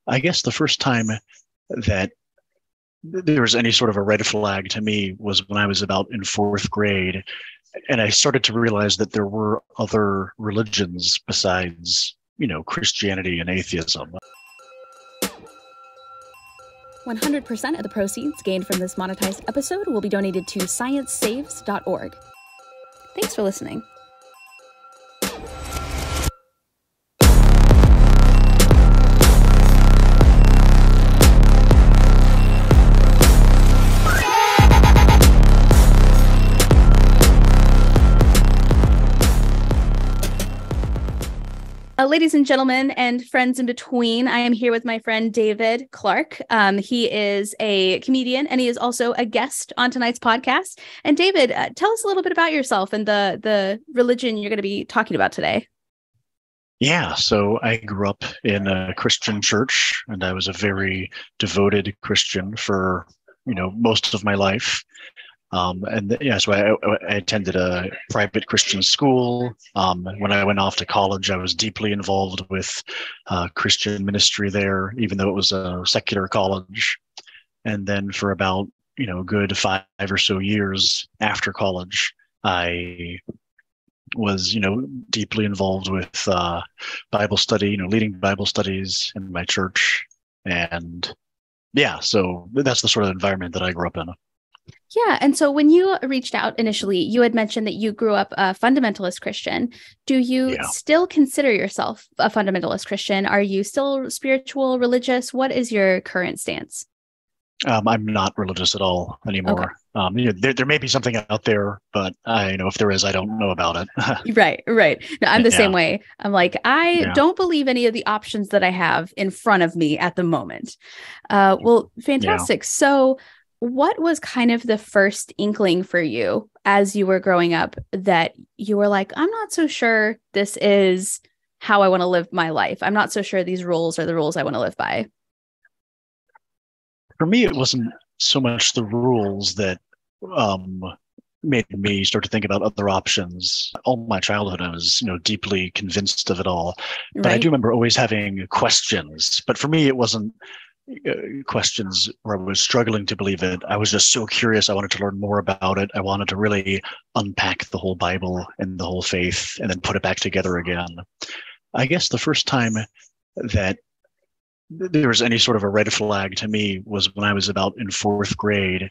I guess the first time that there was any sort of a red flag to me was when I was about in fourth grade. And I started to realize that there were other religions besides, Christianity and atheism. 100% of the proceeds gained from this monetized episode will be donated to sciencesaves.org. Thanks for listening. Ladies and gentlemen and friends in between, I am here with my friend David Clark. He is a comedian and he is also a guest on tonight's podcast. And David, tell us a little bit about yourself and the religion you're going to be talking about today. Yeah, so I grew up in a Christian church and I was a very devoted Christian for, most of my life. So I attended a private Christian school. When I went off to college, I was deeply involved with Christian ministry there, even though it was a secular college. And then for about, a good 5 or so years after college, I was, deeply involved with Bible study, leading Bible studies in my church. And yeah, so that's the sort of environment that I grew up in. Yeah. And so when you reached out initially, you had mentioned that you grew up a fundamentalist Christian. Do you still consider yourself a fundamentalist Christian? Are you still spiritual, religious? What is your current stance? I'm not religious at all anymore. Okay. There may be something out there, but if there is, I don't know about it. Right. No, I'm the same way. I'm like, I don't believe any of the options that I have in front of me at the moment. Well, fantastic. Yeah. So what was kind of the first inkling for you as you were growing up that you were like, I'm not so sure this is how I want to live my life. I'm not so sure these rules are the rules I want to live by. For me, it wasn't so much the rules that made me start to think about other options. All my childhood, I was, deeply convinced of it all. But right. I do remember always having questions. But for me, it wasn't questions where I was struggling to believe it. I was just so curious. I wanted to learn more about it. I wanted to really unpack the whole Bible and the whole faith and then put it back together again. I guess the first time that there was any sort of a red flag to me was when I was about in fourth grade.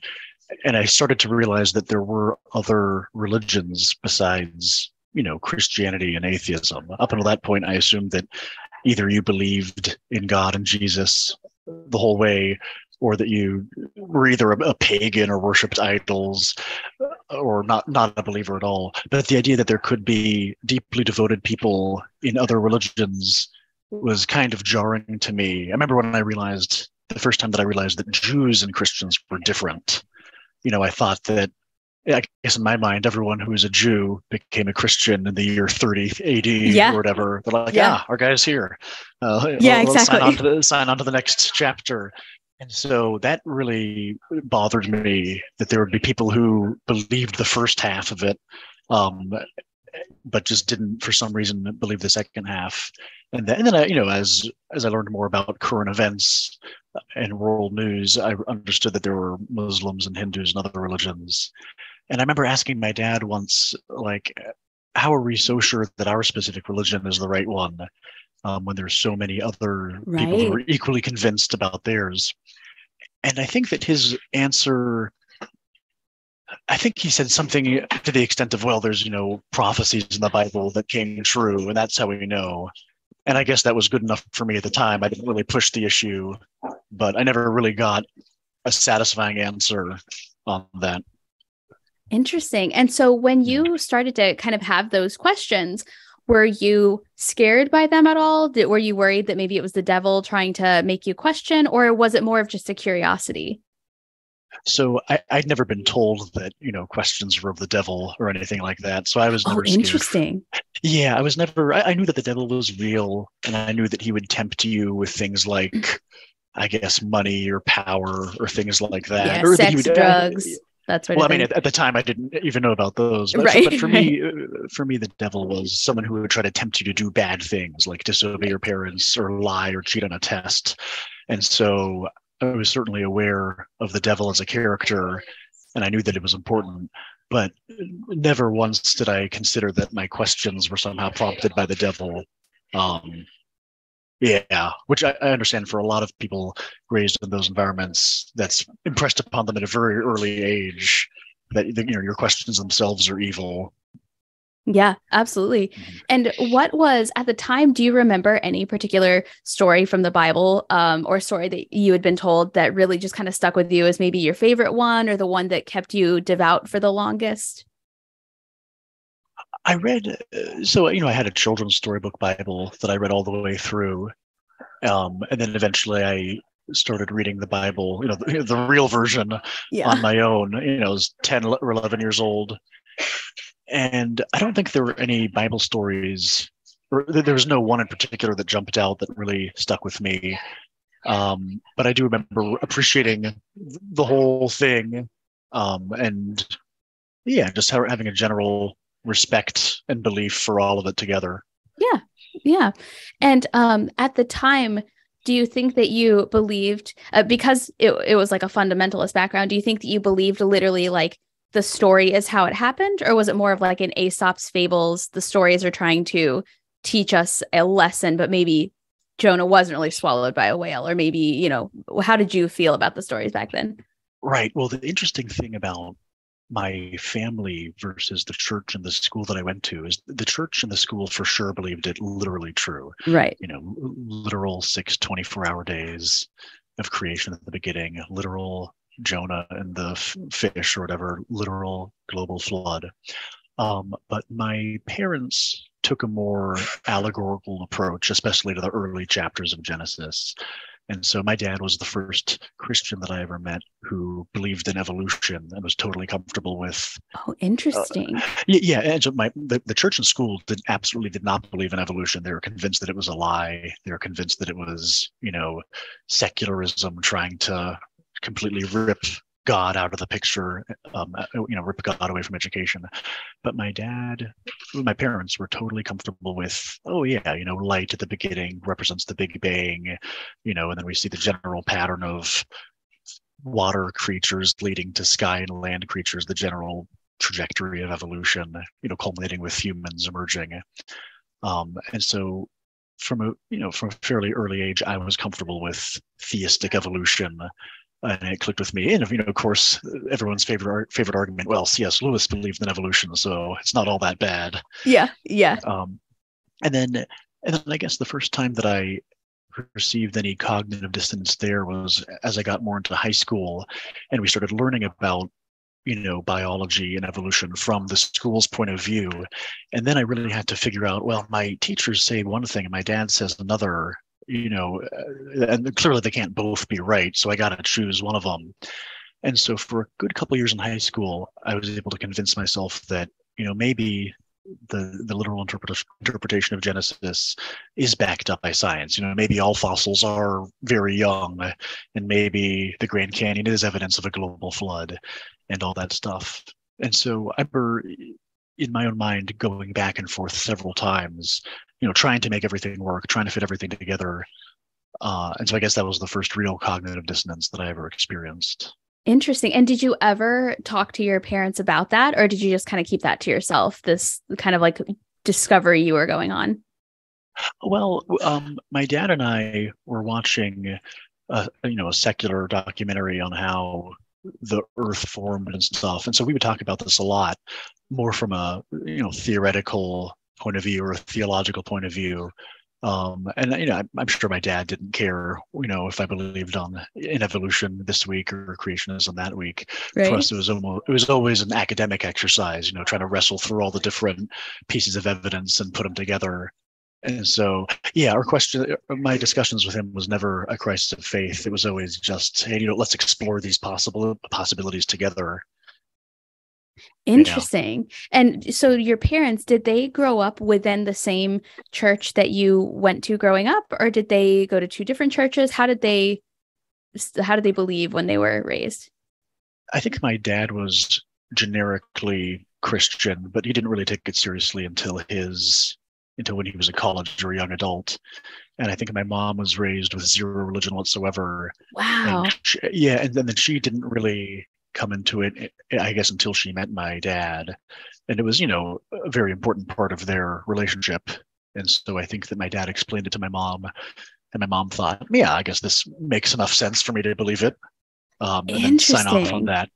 And I started to realize that there were other religions besides, Christianity and atheism. Up until that point, I assumed that either you believed in God and Jesus the whole way, or that you were either a pagan or worshipped idols, or not a believer at all. But the idea that there could be deeply devoted people in other religions was kind of jarring to me. I remember when the first time that I realized that Jews and Christians were different. I thought that, I guess in my mind, everyone who is a Jew became a Christian in the year 30 AD or whatever. They're like, our guy's here. Exactly. Sign on to the next chapter. And so that really bothered me, that there would be people who believed the first half of it, but just didn't, for some reason, believe the second half. And then I, as I learned more about current events and world news, I understood that there were Muslims and Hindus and other religions. And I remember asking my dad once, like, how are we so sure that our specific religion is the right one when there's so many other people who are equally convinced about theirs? And I think that his answer, I think he said something to the extent of, well, there's, prophecies in the Bible that came true, and that's how we know. And I guess that was good enough for me at the time. I didn't really push the issue, but I never really got a satisfying answer on that. Interesting. And so when you started to kind of have those questions, were you scared by them at all? Were you worried that maybe it was the devil trying to make you question, or was it more of just a curiosity? So I'd never been told that, questions were of the devil or anything like that. So I was never scared. Interesting. Yeah, I knew that the devil was real, and I knew that he would tempt you with things like, I guess, money or power or things like that. Yeah, or sex, drugs. that sort of thing. At the time I didn't even know about those. But, right. But for me, the devil was someone who would try to tempt you to do bad things, like disobey your parents or lie or cheat on a test. And so I was certainly aware of the devil as a character, and I knew that it was important. But never once did I consider that my questions were somehow prompted by the devil. Which I understand for a lot of people raised in those environments, that's impressed upon them at a very early age that your questions themselves are evil. Yeah, absolutely. And what was at the time, do you remember any particular story from the Bible or story that you had been told that really just kind of stuck with you as maybe your favorite one or the one that kept you devout for the longest? I read, I had a children's storybook Bible that I read all the way through. And then eventually I started reading the Bible, the real version on my own. I was 10 or 11 years old. And I don't think there were any Bible stories, or there was no one in particular that jumped out that really stuck with me. But I do remember appreciating the whole thing. And just having a general respect and belief for all of it together. Yeah. And at the time, do you think that you believed, because it was like a fundamentalist background, do you think that you believed literally like the story is how it happened? Or was it more of like an Aesop's fables? The stories are trying to teach us a lesson, but maybe Jonah wasn't really swallowed by a whale, or maybe, how did you feel about the stories back then? Right. Well, the interesting thing about my family versus the church and the school that I went to is the church and the school for sure believed it literally true. Right. Literal 6 24-hour days of creation at the beginning, literal Jonah and the fish or whatever, literal global flood. But my parents took a more allegorical approach, especially to the early chapters of Genesis. And so my dad was the first Christian that I ever met who believed in evolution and was totally comfortable with. Oh, interesting. And so the church and school absolutely did not believe in evolution. They were convinced that it was a lie. They were convinced that it was, secularism trying to completely rip God out of the picture, rip God away from education. But my parents were totally comfortable with, light at the beginning represents the Big Bang, and then we see the general pattern of water creatures leading to sky and land creatures, the general trajectory of evolution, culminating with humans emerging. And so from a fairly early age, I was comfortable with theistic evolution. And it clicked with me. And of course, everyone's favorite argument. Well, C.S. Lewis believed in evolution, so it's not all that bad. Yeah. And then I guess the first time that I received any cognitive dissonance there was as I got more into high school, and we started learning about biology and evolution from the school's point of view. And then I really had to figure out, well, my teachers say one thing and my dad says another. And clearly they can't both be right. So I got to choose one of them. And so for a good couple of years in high school, I was able to convince myself that, maybe the literal interpretation of Genesis is backed up by science. Maybe all fossils are very young, and maybe the Grand Canyon is evidence of a global flood and all that stuff. And so I remember in my own mind going back and forth several times, trying to make everything work, trying to fit everything together. And so I guess that was the first real cognitive dissonance that I ever experienced. Interesting. And did you ever talk to your parents about that, or did you just kind of keep that to yourself, this kind of like discovery you were going on? Well, my dad and I were watching, a secular documentary on how the earth formed and stuff. And so we would talk about this a lot, more from a, theoretical point of view or a theological point of view. And I'm sure my dad didn't care, if I believed in evolution this week or creationism that week. Right. For us, it was always an academic exercise, trying to wrestle through all the different pieces of evidence and put them together. And so, my discussions with him was never a crisis of faith. It was always just, hey, let's explore these possibilities together. Interesting. And so your parents, did they grow up within the same church that you went to growing up, or did they go to two different churches? How did they believe when they were raised? I think my dad was generically Christian, but he didn't really take it seriously until when he was a college or a young adult. And I think my mom was raised with zero religion whatsoever. Wow. And and then she didn't really come into it, I guess, until she met my dad. And it was, a very important part of their relationship. And so I think that my dad explained it to my mom, and my mom thought, yeah, I guess this makes enough sense for me to believe it. And then sign off on that.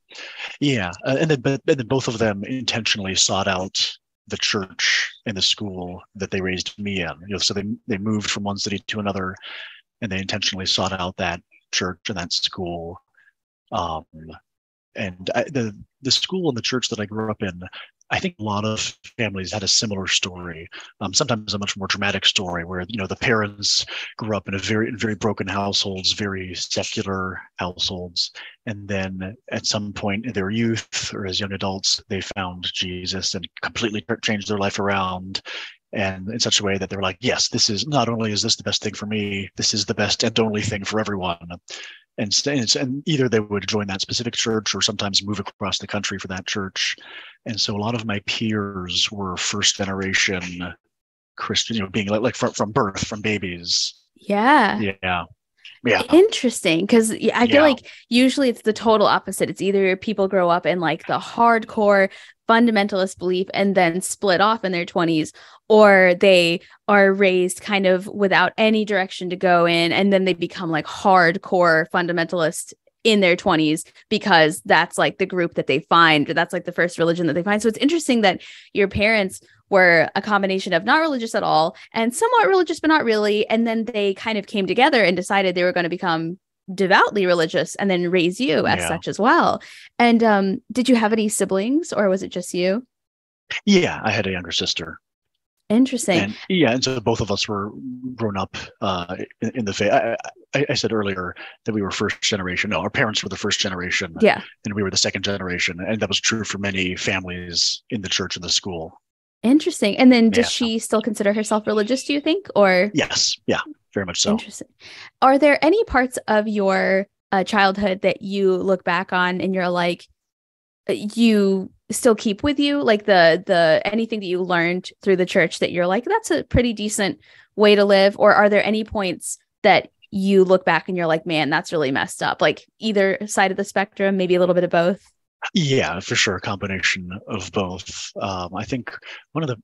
Yeah. And then both of them intentionally sought out the church and the school that they raised me in. So they moved from one city to another, and they intentionally sought out that church and that school. And the school and the church that I grew up in, I think a lot of families had a similar story. Sometimes a much more dramatic story where, the parents grew up in very broken households, very secular households. And then at some point in their youth or as young adults, they found Jesus and completely changed their life around. And in such a way that they were like, yes, this is not only is this the best thing for me, this is the best and only thing for everyone. And either they would join that specific church or sometimes move across the country for that church. And so a lot of my peers were first generation Christian, being like from birth, from babies. Yeah. Yeah. Interesting. Because I feel like usually it's the total opposite. It's either people grow up in like the hardcore fundamentalist belief and then split off in their 20s, or they are raised kind of without any direction to go in, and then they become like hardcore fundamentalist in their 20s because that's like the group that they find, or that's like the first religion that they find. So it's interesting that your parents were a combination of not religious at all and somewhat religious, but not really. And then they kind of came together and decided they were going to become devoutly religious and then raise you as such as well. And did you have any siblings, or was it just you? Yeah, I had a younger sister. Interesting. And so both of us were grown up in the faith. I said earlier that we were first generation. No, our parents were the first generation. Yeah. And we were the second generation. And that was true for many families in the church and the school. Interesting. And then does she still consider herself religious, do you think? Or yes. Yeah, very much so. Interesting. Are there any parts of your childhood that you look back on and you're like, you still keep with you, like the anything that you learned through the church that you're like, that's a pretty decent way to live? Or are there any points that you look back and you're like, man, that's really messed up? Like either side of the spectrum, maybe a little bit of both? Yeah, for sure. A combination of both. I think one of the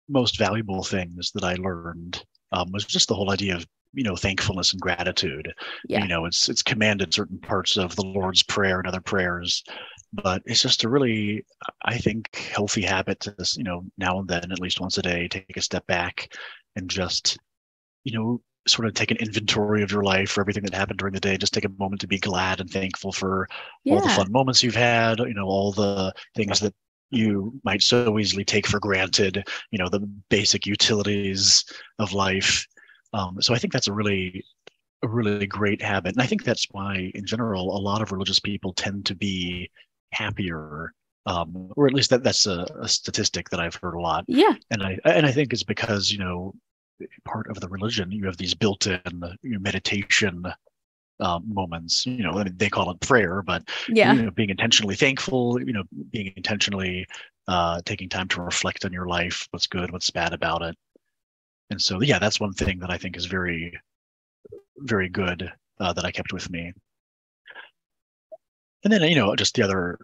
most valuable things that I learned was just the whole idea of, thankfulness and gratitude. Yeah. It's commanded certain parts of the Lord's Prayer and other prayers, but it's just a really, I think, healthy habit to, now and then, at least once a day, take a step back and just, sort of take an inventory of your life, for everything that happened during the day. Just take a moment to be glad and thankful for all the fun moments you've had, all the things that you might so easily take for granted, the basic utilities of life. So I think that's a really great habit. And I think that's why, in general, a lot of religious people tend to be happier, or at least that's a statistic that I've heard a lot. Yeah. And I think it's because, part of the religion, you have these built-in meditation moments. They call it prayer, but being intentionally thankful, being intentionally taking time to reflect on your life, what's good, what's bad about it. And so, that's one thing that I think is very, very good that I kept with me. And then, just the other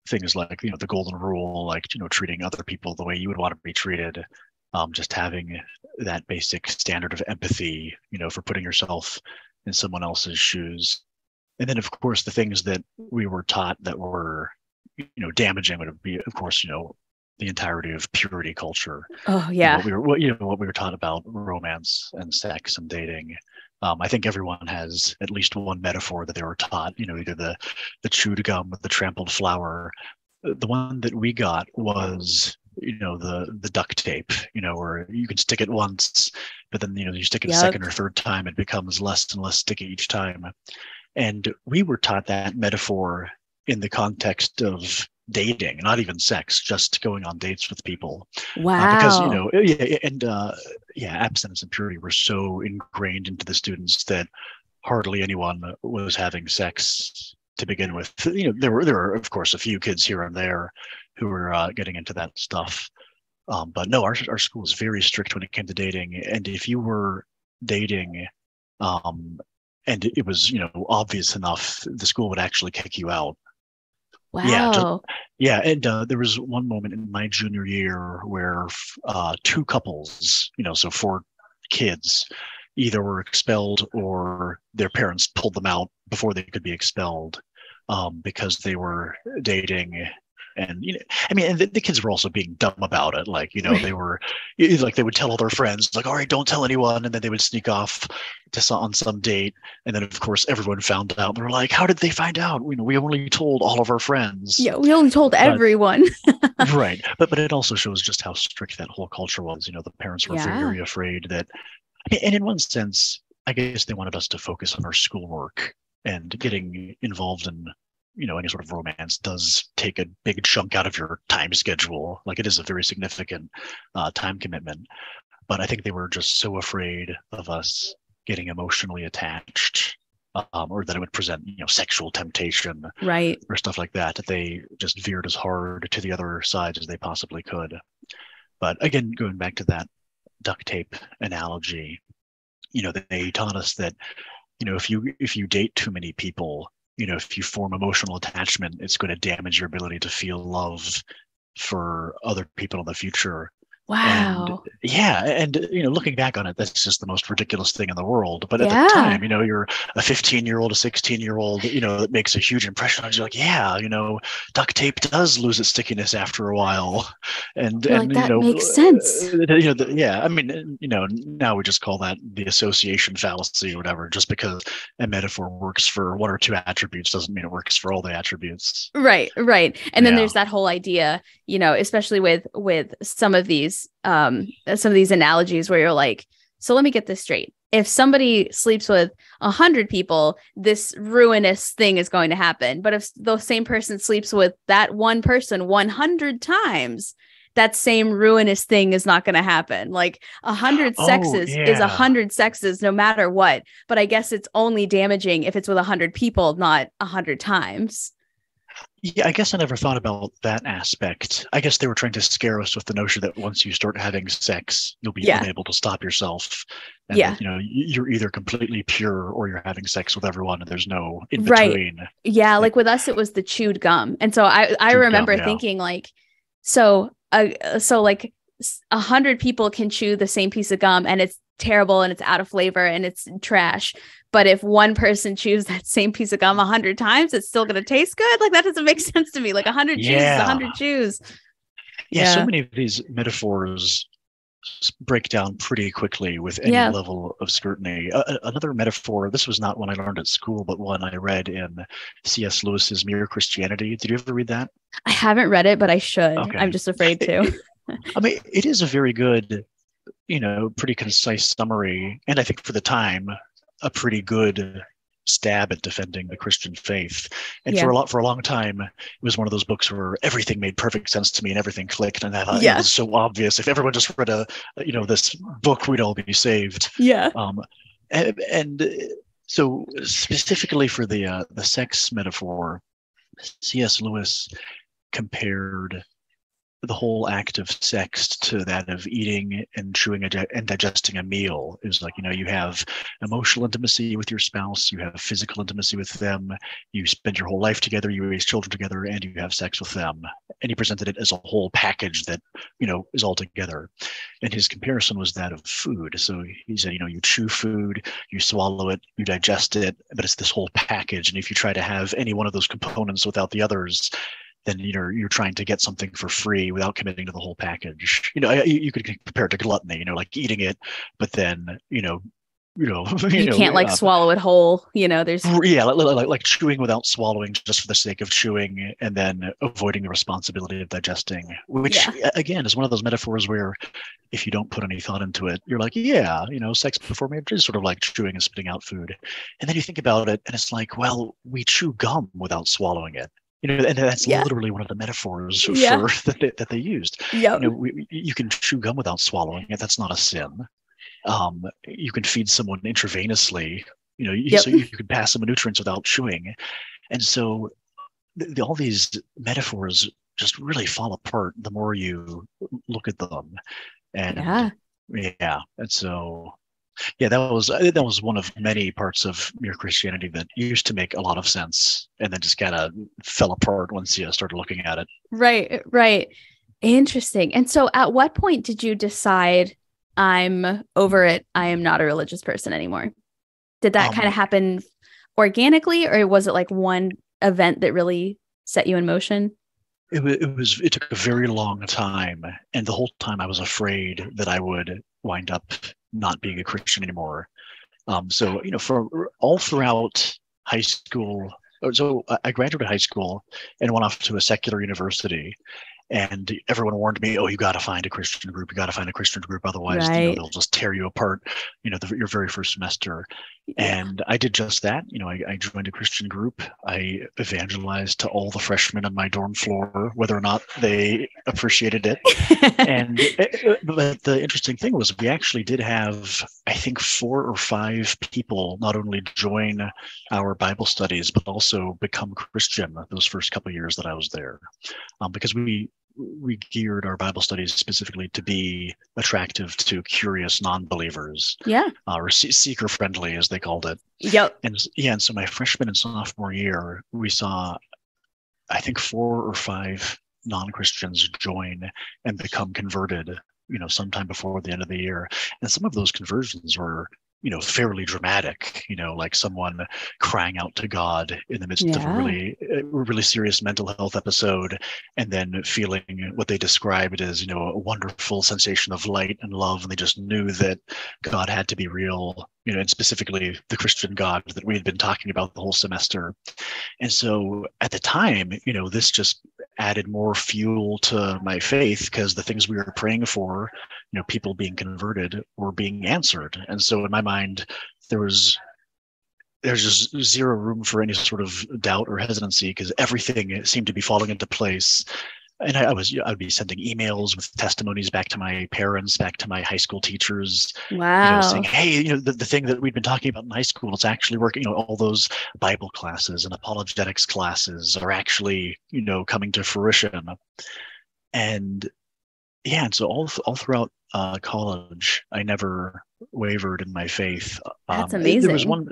things like, the golden rule, like, treating other people the way you would want to be treated. Just having that basic standard of empathy, for putting yourself in someone else's shoes. And then, of course, the things that we were taught that were, damaging would be, of course, the entirety of purity culture. Oh, yeah. What we were taught about romance and sex and dating. I think everyone has at least one metaphor that they were taught, either the chewed gum with the trampled flower. The one that we got was, the duct tape, where you can stick it once, but then, you stick it a second or third time, it becomes less and less sticky each time. And we were taught that metaphor in the context of dating, not even sex, just going on dates with people. Wow. Because, abstinence and purity were so ingrained into the students that hardly anyone was having sex to begin with. There were of course a few kids here and there who were getting into that stuff. But no, our school was very strict when it came to dating. And if you were dating, and it was, obvious enough, the school would actually kick you out. Wow. And there was one moment in my junior year where two couples, so 4 kids, either were expelled or their parents pulled them out before they could be expelled because they were dating. And and the kids were also being dumb about it. Like, they were like, they would tell all their friends, like, all right, don't tell anyone, and then they would sneak off on some date, and then of course everyone found out. They were like, how did they find out? We only told all of our friends. Yeah, we only told everyone. Right, but it also shows just how strict that whole culture was. The parents were very afraid that, and in one sense, I guess they wanted us to focus on our schoolwork, and getting involved in any sort of romance does take a big chunk out of your time schedule. Like, it is a very significant time commitment. But I think they were just so afraid of us getting emotionally attached, or that it would present, sexual temptation, right, or stuff like that, that they just veered as hard to the other side as they possibly could. But again, going back to that duct tape analogy, they taught us that, if you date too many people, if you form emotional attachment, it's going to damage your ability to feel love for other people in the future. Wow. And looking back on it, that's just the most ridiculous thing in the world. But at the time, you're a 15-year-old, a 16-year-old, that makes a huge impression on you. Like, duct tape does lose its stickiness after a while. And that makes sense. Now we just call that the association fallacy or whatever. Just because a metaphor works for 1 or 2 attributes doesn't mean it works for all the attributes. Right. And then there's that whole idea, especially with some of these analogies where you're like, so let me get this straight. If somebody sleeps with 100 people, this ruinous thing is going to happen. But if the same person sleeps with that one person 100 times, that same ruinous thing is not going to happen. Like 100 sexes is 100 sexes no matter what. But I guess it's only damaging if it's with 100 people, not 100 times. Yeah, I guess I never thought about that aspect. I guess they were trying to scare us with the notion that once you start having sex, you'll be unable to stop yourself. And that, you're either completely pure or you're having sex with everyone and there's no in between. Right. Yeah, like with us, it was the chewed gum. And so I remember thinking like, so like 100 people can chew the same piece of gum and it's terrible and it's out of flavor and it's trash. But if one person chews that same piece of gum 100 times, it's still going to taste good. Like, that doesn't make sense to me. Like 100 chews is 100 chews. Yeah, so many of these metaphors break down pretty quickly with any level of scrutiny. Another metaphor, this was not one I learned at school, but one I read in C.S. Lewis's Mere Christianity. Did you ever read that? I haven't read it, but I should. Okay. I'm just afraid to. It is a very good, pretty concise summary. And I think for the time, a pretty good stab at defending the Christian faith. And for a long time, it was one of those books where everything made perfect sense to me and everything clicked. And I thought it was so obvious. If everyone just read this book, we'd all be saved. Yeah. And so specifically for the sex metaphor, C.S. Lewis compared the whole act of sex to that of eating and chewing and digesting a meal. It was like, you have emotional intimacy with your spouse, you have physical intimacy with them, you spend your whole life together, you raise children together, and you have sex with them. And he presented it as a whole package that, is all together. And his comparison was that of food. So he said, you chew food, you swallow it, you digest it, but it's this whole package. And if you try to have any one of those components without the others, then you're trying to get something for free without committing to the whole package. You could compare it to gluttony, like eating it, but then you can't swallow it whole. There's like chewing without swallowing just for the sake of chewing, and then avoiding the responsibility of digesting, which again is one of those metaphors where if you don't put any thought into it, you're like, sex before marriage is sort of like chewing and spitting out food, and then you think about it, and it's like, well, we chew gum without swallowing it. And that's literally one of the metaphors for that they used. Yep. You can chew gum without swallowing it. That's not a sin. You can feed someone intravenously. So you can pass them nutrients without chewing. And so all these metaphors just really fall apart the more you look at them. And and so that was one of many parts of Mere Christianity that used to make a lot of sense, and then just kind of fell apart once you started looking at it. Right. Interesting. And so at what point did you decide, I'm over it, I am not a religious person anymore? Did that kind of happen organically, or was it like one event that really set you in motion? It took a very long time, and the whole time I was afraid that I would wind up not being a Christian anymore. So for all throughout high school, so I graduated high school and went off to a secular university. And everyone warned me, "Oh, you got to find a Christian group. You got to find a Christian group, otherwise, they'll just tear you apart." Your very first semester. Yeah. And I did just that. I joined a Christian group. I evangelized to all the freshmen on my dorm floor, whether or not they appreciated it. But the interesting thing was, we actually did have, I think, 4 or 5 people not only join our Bible studies, but also become Christian those first couple of years that I was there, because we geared our Bible studies specifically to be attractive to curious non-believers. Or seeker-friendly, as they called it. Yep. And so my freshman and sophomore year, we saw, I think, 4 or 5 non-Christians join and become converted, sometime before the end of the year. And some of those conversions were, fairly dramatic, like someone crying out to God in the midst of a really serious mental health episode, and then feeling what they described as, a wonderful sensation of light and love. And they just knew that God had to be real, and specifically the Christian God that we had been talking about the whole semester. And so at the time, this just added more fuel to my faith, because the things we were praying for, people being converted, were being answered. And so in my mind, there's just zero room for any sort of doubt or hesitancy, because everything seemed to be falling into place. And I would be sending emails with testimonies back to my parents, back to my high school teachers. Wow. Saying, hey, the thing that we've been talking about in high school, it's actually working. All those Bible classes and apologetics classes are actually, coming to fruition. And so all throughout college, I never wavered in my faith. That's amazing. There was one.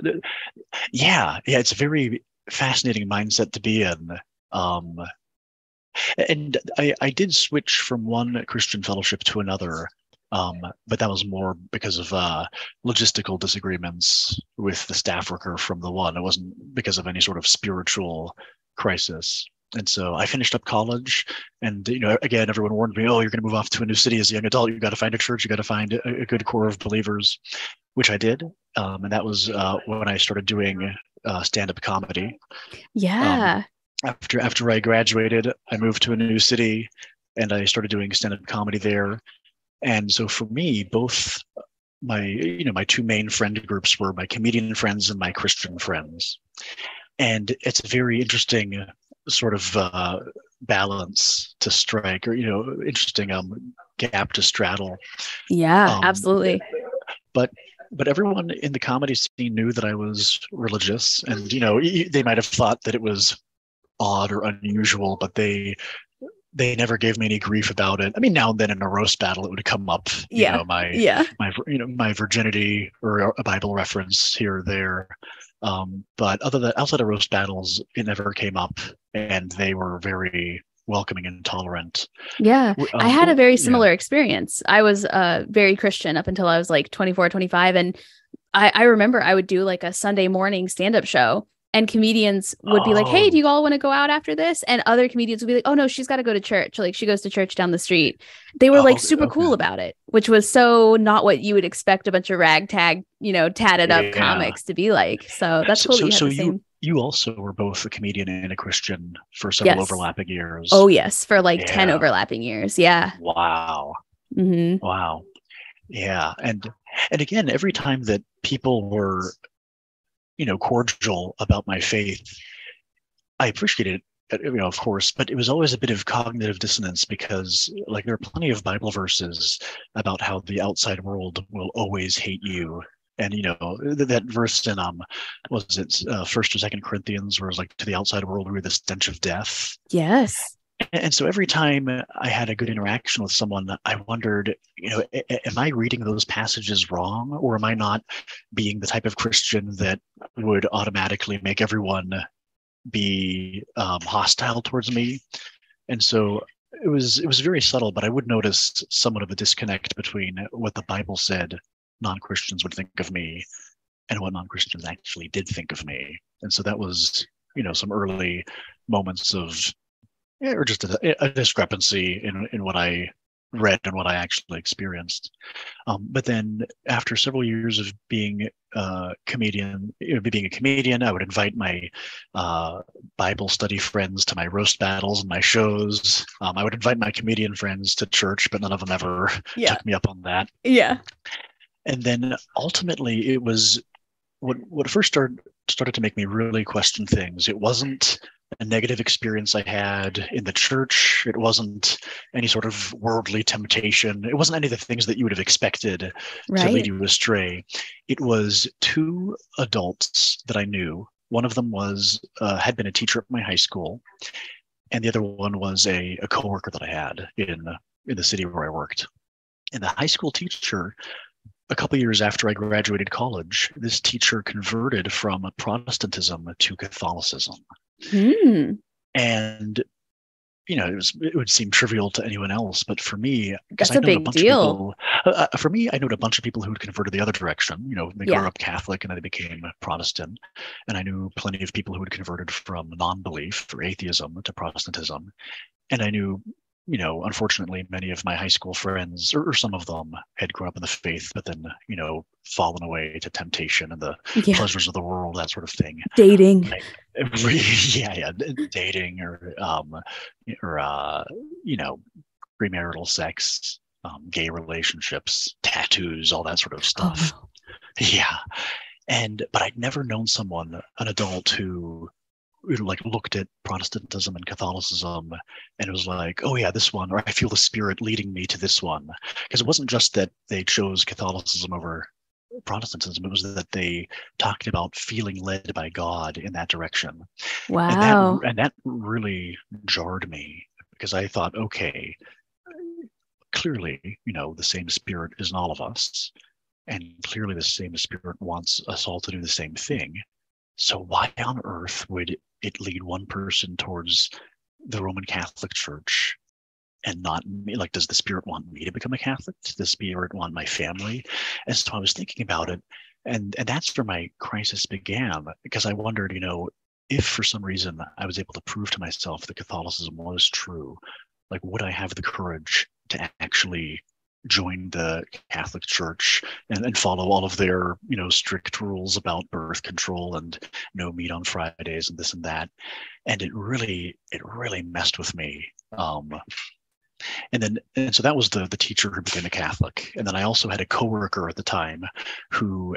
It's a very fascinating mindset to be in. And I did switch from one Christian fellowship to another, but that was more because of logistical disagreements with the staff worker from the one. It wasn't because of any sort of spiritual crisis. And so I finished up college, and again, everyone warned me, "Oh, you're going to move off to a new city as a young adult. You got to find a church. You got to find a good core of believers," which I did, and that was when I started doing stand-up comedy. Yeah. After I graduated, I moved to a new city, and I started doing stand-up comedy there. And so for me, both my 2 main friend groups were my comedian friends and my Christian friends. And it's a very interesting sort of balance to strike, or interesting gap to straddle. Absolutely. But everyone in the comedy scene knew that I was religious, and they might have thought that it was odd or unusual, but they never gave me any grief about it. I mean, now and then in a roast battle, it would come up, my virginity or a Bible reference here or there. But outside of roast battles, it never came up, and they were very welcoming and tolerant. I had a very similar experience. I was very Christian up until I was like 24, 25. And I remember I would do like a Sunday morning stand-up show, and comedians would be like, "Hey, do you all want to go out after this?" And other comedians would be like, "Oh no, she's got to go to church. Like, she goes to church down the street." They were super cool about it, which was so not what you would expect a bunch of ragtag, tatted up comics to be like. So that's cool. You also were both a comedian and a Christian for several overlapping years. Oh yes, for like 10 overlapping years. Yeah. Wow. Mm-hmm. Wow. Yeah, and again, every time that people were cordial about my faith, I appreciated it, of course, but it was always a bit of cognitive dissonance, because there are plenty of Bible verses about how the outside world will always hate you, And, that verse in, was it First or Second Corinthians, where it's like, to the outside world, we're the stench of death. Yes. And so every time I had a good interaction with someone, I wondered, am I reading those passages wrong? Or am I not being the type of Christian that would automatically make everyone be hostile towards me? And so it was very subtle, but I would notice somewhat of a disconnect between what the Bible said non-Christians would think of me and what non-Christians actually did think of me. And so that was, some early moments of, or just a discrepancy in what I read and what I actually experienced. But then after several years of being a comedian, I would invite my Bible study friends to my roast battles and my shows. I would invite my comedian friends to church, but none of them ever took me up on that. Yeah. And then ultimately it was what first started to make me really question things. It wasn't a negative experience I had in the church. It wasn't any sort of worldly temptation. It wasn't any of the things that you would have expected to lead you astray. It was two adults that I knew. One of them had been a teacher at my high school, and the other one was a coworker that I had in the city where I worked. And the high school teacher, a couple of years after I graduated college, this teacher converted from Protestantism to Catholicism. And it would seem trivial to anyone else, but for me, that's a big deal. For me, I know a bunch of people who had converted the other direction. They grew up Catholic and then they became Protestant. And I knew plenty of people who had converted from non-belief or atheism to Protestantism. And I knew, unfortunately, many of my high school friends, or some of them, had grown up in the faith, but then, fallen away to temptation and the pleasures of the world, that sort of thing. Dating. Dating or premarital sex, gay relationships, tattoos, all that sort of stuff. Oh, no. Yeah. But I'd never known someone, an adult, who looked at Protestantism and Catholicism and it was like, oh yeah, this one, or I feel the Spirit leading me to this one. Because it wasn't just that they chose Catholicism over Protestantism, it was that they talked about feeling led by God in that direction. Wow. And that really jarred me, because I thought, okay, clearly, the same Spirit is in all of us, and clearly the same Spirit wants us all to do the same thing. So why on earth would it lead one person towards the Roman Catholic Church and not me? Like, does the Spirit want me to become a Catholic? Does the Spirit want my family? And so I was thinking about it, and that's where my crisis began, because I wondered, if for some reason I was able to prove to myself that Catholicism was true, like, would I have the courage to actually join the Catholic Church and follow all of their, strict rules about birth control and no meat on Fridays and this and that? And it really messed with me. And so that was the teacher who became a Catholic. And then I also had a coworker at the time who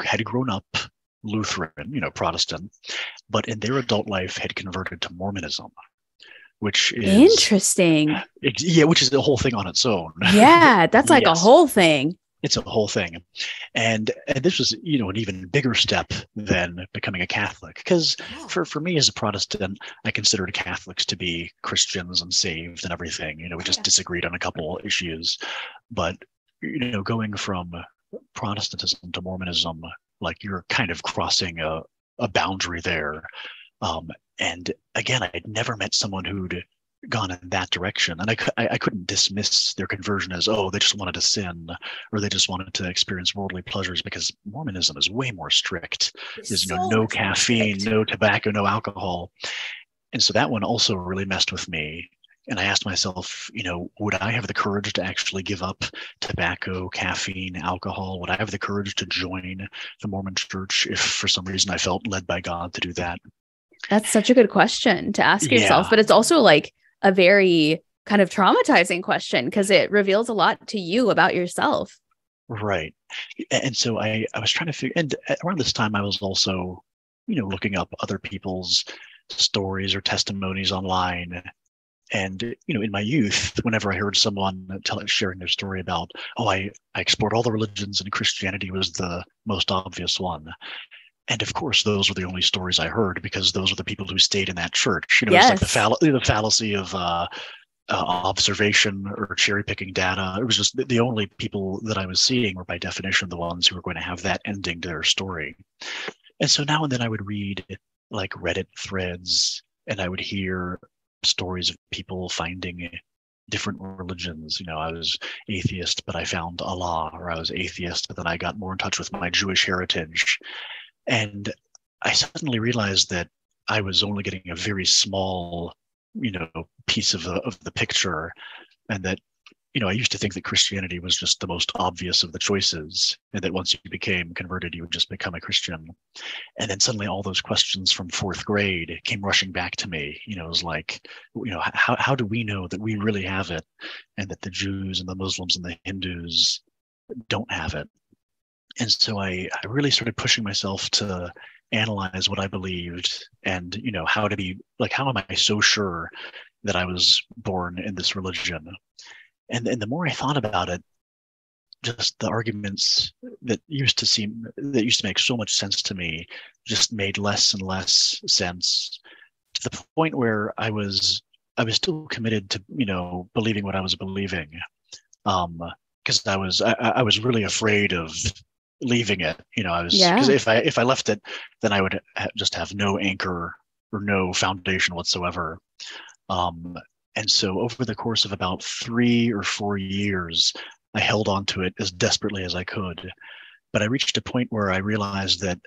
had grown up Lutheran, Protestant, but in their adult life had converted to Mormonism, which is interesting. Yeah, which is the whole thing on its own. Yeah, that's like a whole thing. It's a whole thing. And this was, an even bigger step than becoming a Catholic. Because for me as a Protestant, I considered Catholics to be Christians and saved and everything. We just disagreed on a couple issues. But, going from Protestantism to Mormonism, like, you're kind of crossing a boundary there. And again, I'd never met someone who'd gone in that direction, and I couldn't dismiss their conversion as, oh, they just wanted to sin, or they just wanted to experience worldly pleasures, because Mormonism is way more strict. There's no caffeine, no tobacco, no alcohol. And so that one also really messed with me. And I asked myself, would I have the courage to actually give up tobacco, caffeine, alcohol? Would I have the courage to join the Mormon Church if for some reason I felt led by God to do that? That's such a good question to ask yourself, but it's also like a very kind of traumatizing question, because it reveals a lot to you about yourself. Right. And so I was trying to figure, and around this time I was also, looking up other people's stories or testimonies online. And, in my youth, whenever I heard someone sharing their story about, I explored all the religions and Christianity was the most obvious one. And of course, those were the only stories I heard because those were the people who stayed in that church. It was like the fallacy of observation or cherry picking data. It was just the only people that I was seeing were by definition the ones who were going to have that ending to their story. And so now and then I would read like Reddit threads and I would hear stories of people finding different religions. I was atheist, but I found Allah, or I was atheist, but then I got more in touch with my Jewish heritage. And I suddenly realized that I was only getting a very small, piece of the picture, and that, I used to think that Christianity was just the most obvious of the choices, and that once you became converted, you would just become a Christian. And then suddenly all those questions from fourth grade came rushing back to me. It was like, how do we know that we really have it, and that the Jews and the Muslims and the Hindus don't have it? And so I really started pushing myself to analyze what I believed and, how am I so sure that I was born in this religion? And the more I thought about it, just the arguments that used to make so much sense to me just made less and less sense, to the point where I was still committed to, believing what I was believing. Because I was really afraid of leaving it, because if I left it, then I would just have no anchor or no foundation whatsoever. And so over the course of about 3 or 4 years, I held on to it as desperately as I could. But I reached a point where I realized that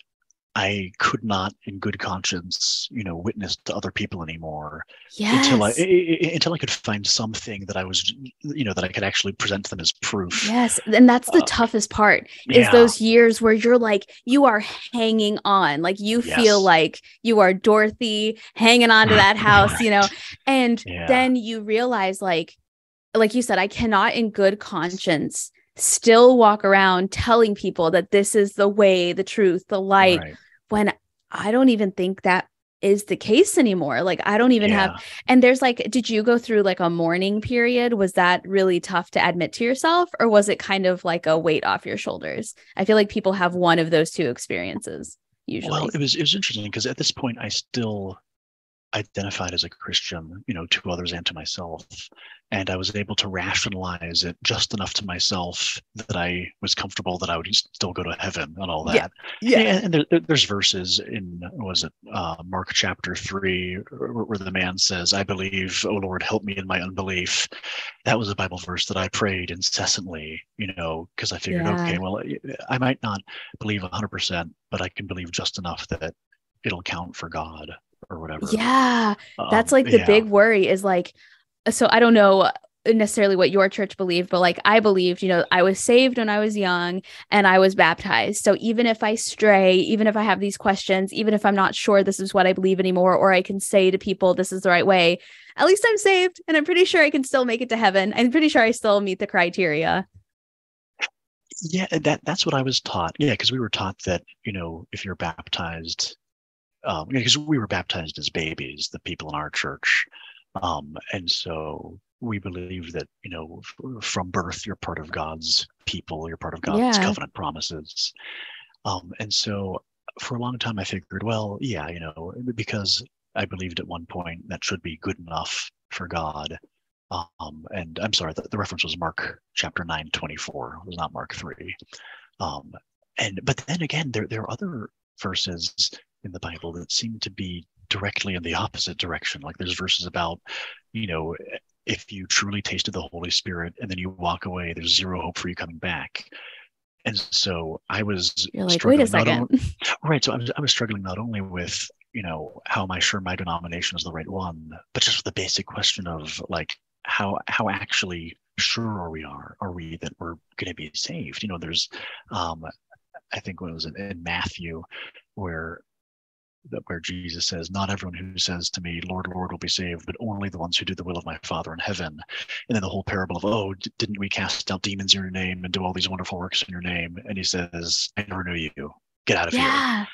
I could not, in good conscience, witness to other people anymore. Until I could find something that I was, that I could actually present to them as proof. Yes, and that's the toughest part, is those years where you're like, you are hanging on, like you feel like you are Dorothy hanging on to that house, and then you realize, like you said, I cannot, in good conscience, still walk around telling people that this is the way, the truth, the light, when I don't even think that is the case anymore. Like I don't even have, and there's like, did you go through like a mourning period? Was that really tough to admit to yourself, or was it kind of like a weight off your shoulders? I feel like people have one of those two experiences usually. Well, it was interesting because at this point I still identified as a Christian, to others and to myself. And I was able to rationalize it just enough to myself that I was comfortable that I would still go to heaven and all that. And there's verses in, Mark chapter 3, where the man says, "I believe, O Lord, help me in my unbelief." That was a Bible verse that I prayed incessantly, because I figured, okay, well, I might not believe 100%, but I can believe just enough that it'll count for God or whatever. Yeah, that's like the big worry is like, so I don't know necessarily what your church believed, but like I believed, I was saved when I was young and I was baptized. So even if I stray, even if I have these questions, even if I'm not sure this is what I believe anymore, or I can say to people, this is the right way, at least I'm saved and I'm pretty sure I can still make it to heaven. I'm pretty sure I still meet the criteria. Yeah, that's what I was taught. Yeah, because we were taught that, if you're baptized, because we were baptized as babies, the people in our church. And so we believe that, from birth, you're part of God's people, you're part of God's covenant promises. And so for a long time, I figured, well, because I believed at one point that should be good enough for God. And I'm sorry, the reference was Mark chapter 9:24. It was not Mark 3. But then again, there are other verses in the Bible that seem to be directly in the opposite direction. Like there's verses about, if you truly tasted the Holy Spirit and then you walk away, there's zero hope for you coming back. And so I was wait a second. So I was struggling not only with, how am I sure my denomination is the right one, but just with the basic question of like, how actually sure are we that we're going to be saved? There's, I think when it was in Matthew, where Jesus says, "Not everyone who says to me, 'Lord, Lord,' will be saved, but only the ones who do the will of my Father in heaven." And then the whole parable of, didn't we cast out demons in your name and do all these wonderful works in your name? And he says, "I never knew you. Get out of here."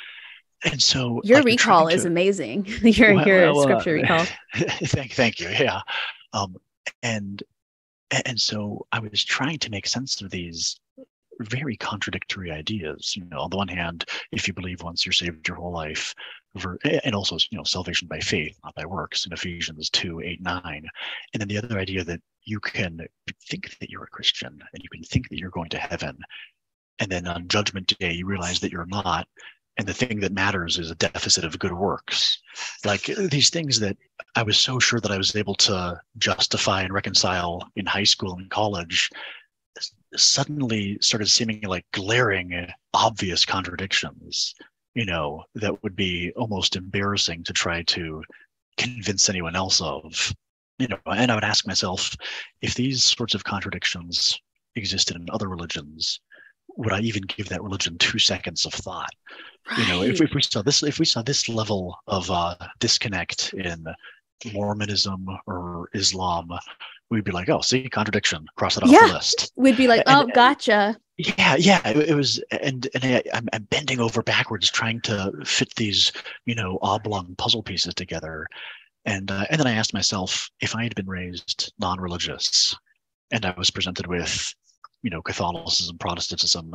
And so your recall is amazing. Your scripture recall. Thank you. Yeah. Um, and and so I was trying to make sense of these very contradictory ideas. On the one hand, if you believe once you're saved your whole life, and also, salvation by faith, not by works, in Ephesians 2:8-9. And then the other idea that you can think that you're a Christian and you can think that you're going to heaven, and then on Judgment Day you realize that you're not, and the thing that matters is a deficit of good works. Like these things that I was so sure that I was able to justify and reconcile in high school and college suddenly started seeming like glaring, obvious contradictions, that would be almost embarrassing to try to convince anyone else of, and I would ask myself, if these sorts of contradictions existed in other religions, would I even give that religion 2 seconds of thought? Right. If we saw this level of disconnect in Mormonism or Islam, we'd be like, oh, see, contradiction, cross it off the list. We'd be like, oh, gotcha. Yeah. It was, and I'm bending over backwards trying to fit these, oblong puzzle pieces together. And then I asked myself, if I had been raised non-religious and I was presented with, Catholicism, Protestantism,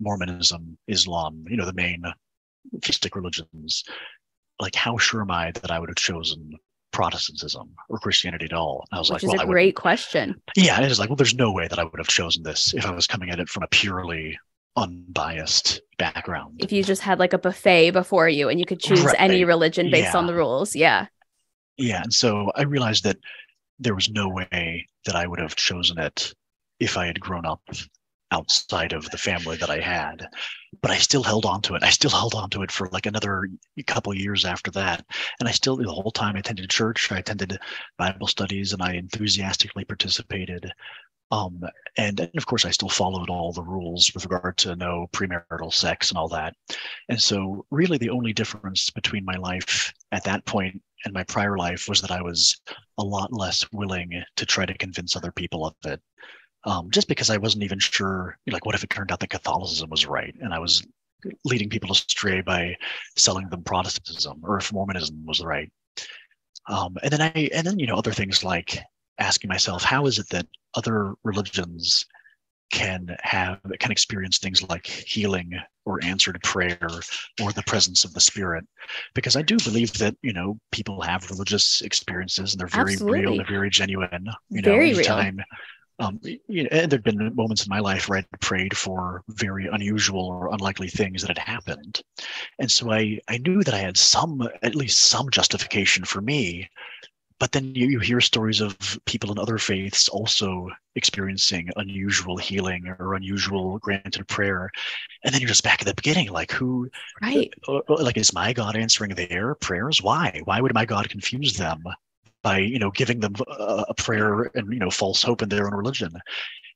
Mormonism, Islam, the main theistic religions, like how sure am I that I would have chosen Protestantism or Christianity at all? And I was Which like, is a great question. Yeah, and it was like, well, there's no way that I would have chosen this if I was coming at it from a purely unbiased background. If you just had like a buffet before you and you could choose any religion based on the rules. Yeah. Yeah. And so I realized that there was no way that I would have chosen it if I had grown up outside of the family that I had. But I still held on to it. I still held on to it for like another couple of years after that. And I still, the whole time I attended church, I attended Bible studies, and I enthusiastically participated. And of course, I still followed all the rules with regard to no premarital sex and all that. And so really the only difference between my life at that point and my prior life was that I was a lot less willing to try to convince other people of it. Just because I wasn't even sure, like, what if it turned out that Catholicism was right and I was leading people astray by selling them Protestantism, or if Mormonism was right. And then other things like asking myself, how is it that other religions can experience things like healing or answered prayer or the presence of the Spirit? Because I do believe that, people have religious experiences and they're very real, they're very genuine. Very anytime, real. And there've been moments in my life where I prayed for very unusual or unlikely things that had happened. And so I knew that I had at least some justification for me. But then you hear stories of people in other faiths also experiencing unusual healing or unusual granted prayer. And then you're just back at the beginning, like who, right? Like, is my God answering their prayers? Why? Why would my God confuse them by, giving them a prayer and, false hope in their own religion?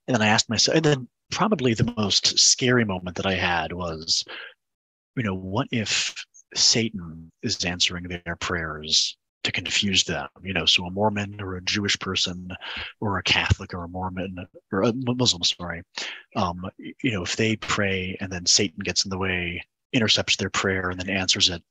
And then I asked myself, and then probably the most scary moment that I had was, what if Satan is answering their prayers to confuse them? So a Mormon or a Jewish person or a Catholic or a Mormon or a Muslim, if they pray and then Satan gets in the way, intercepts their prayer and then answers it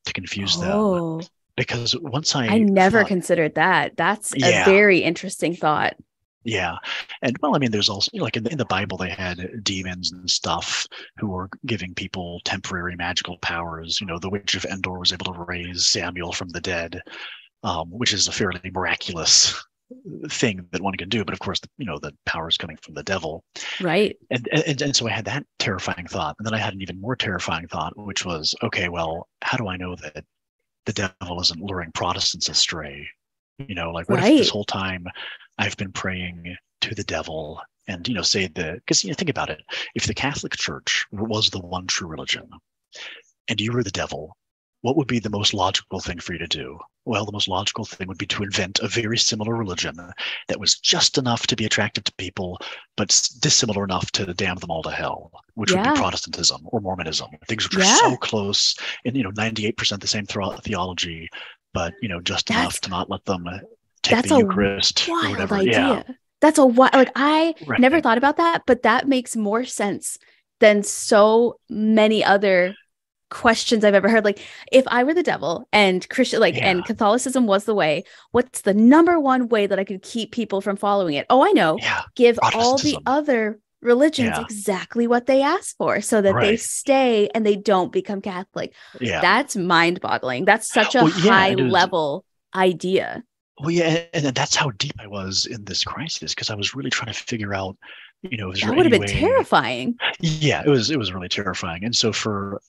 to confuse them. Because once I never considered that. That's a very interesting thought. Yeah. And there's also, like in the Bible, they had demons and stuff who were giving people temporary magical powers. The witch of Endor was able to raise Samuel from the dead, which is a fairly miraculous thing that one can do. But of course, the power is coming from the devil. Right. And so I had that terrifying thought. And then I had an even more terrifying thought, which was, okay, well, how do I know that the devil isn't luring Protestants astray? What if this whole time I've been praying to the devil and, because think about it. If the Catholic Church was the one true religion and you were the devil, what would be the most logical thing for you to do? Well, the most logical thing would be to invent a very similar religion that was just enough to be attractive to people, but dissimilar enough to damn them all to hell, which would be Protestantism or Mormonism. Things which are so close and, 98% the same theology, but, just enough to not let them take the Eucharist or whatever. Idea. Yeah. That's a wild, I never thought about that, but that makes more sense than so many other questions I've ever heard. Like, if I were the devil and Christian, like, and Catholicism was the way, what's the number one way that I could keep people from following it? Oh, I know. Yeah. Give all the other religions exactly what they ask for so that they stay and they don't become Catholic. Yeah. That's mind-boggling. That's such a high level idea. Well, yeah, and that's how deep I was in this crisis, because I was really trying to figure out, that would have been terrifying. Yeah, it was really terrifying. And so for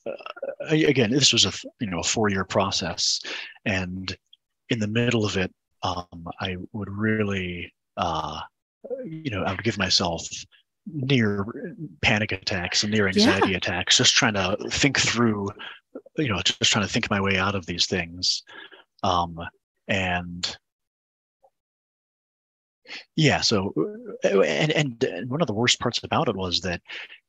again, this was a 4-year process, and in the middle of it, I would really I would give myself near panic attacks and near anxiety attacks, just trying to think through, just trying to think my way out of these things. And yeah, so and one of the worst parts about it was that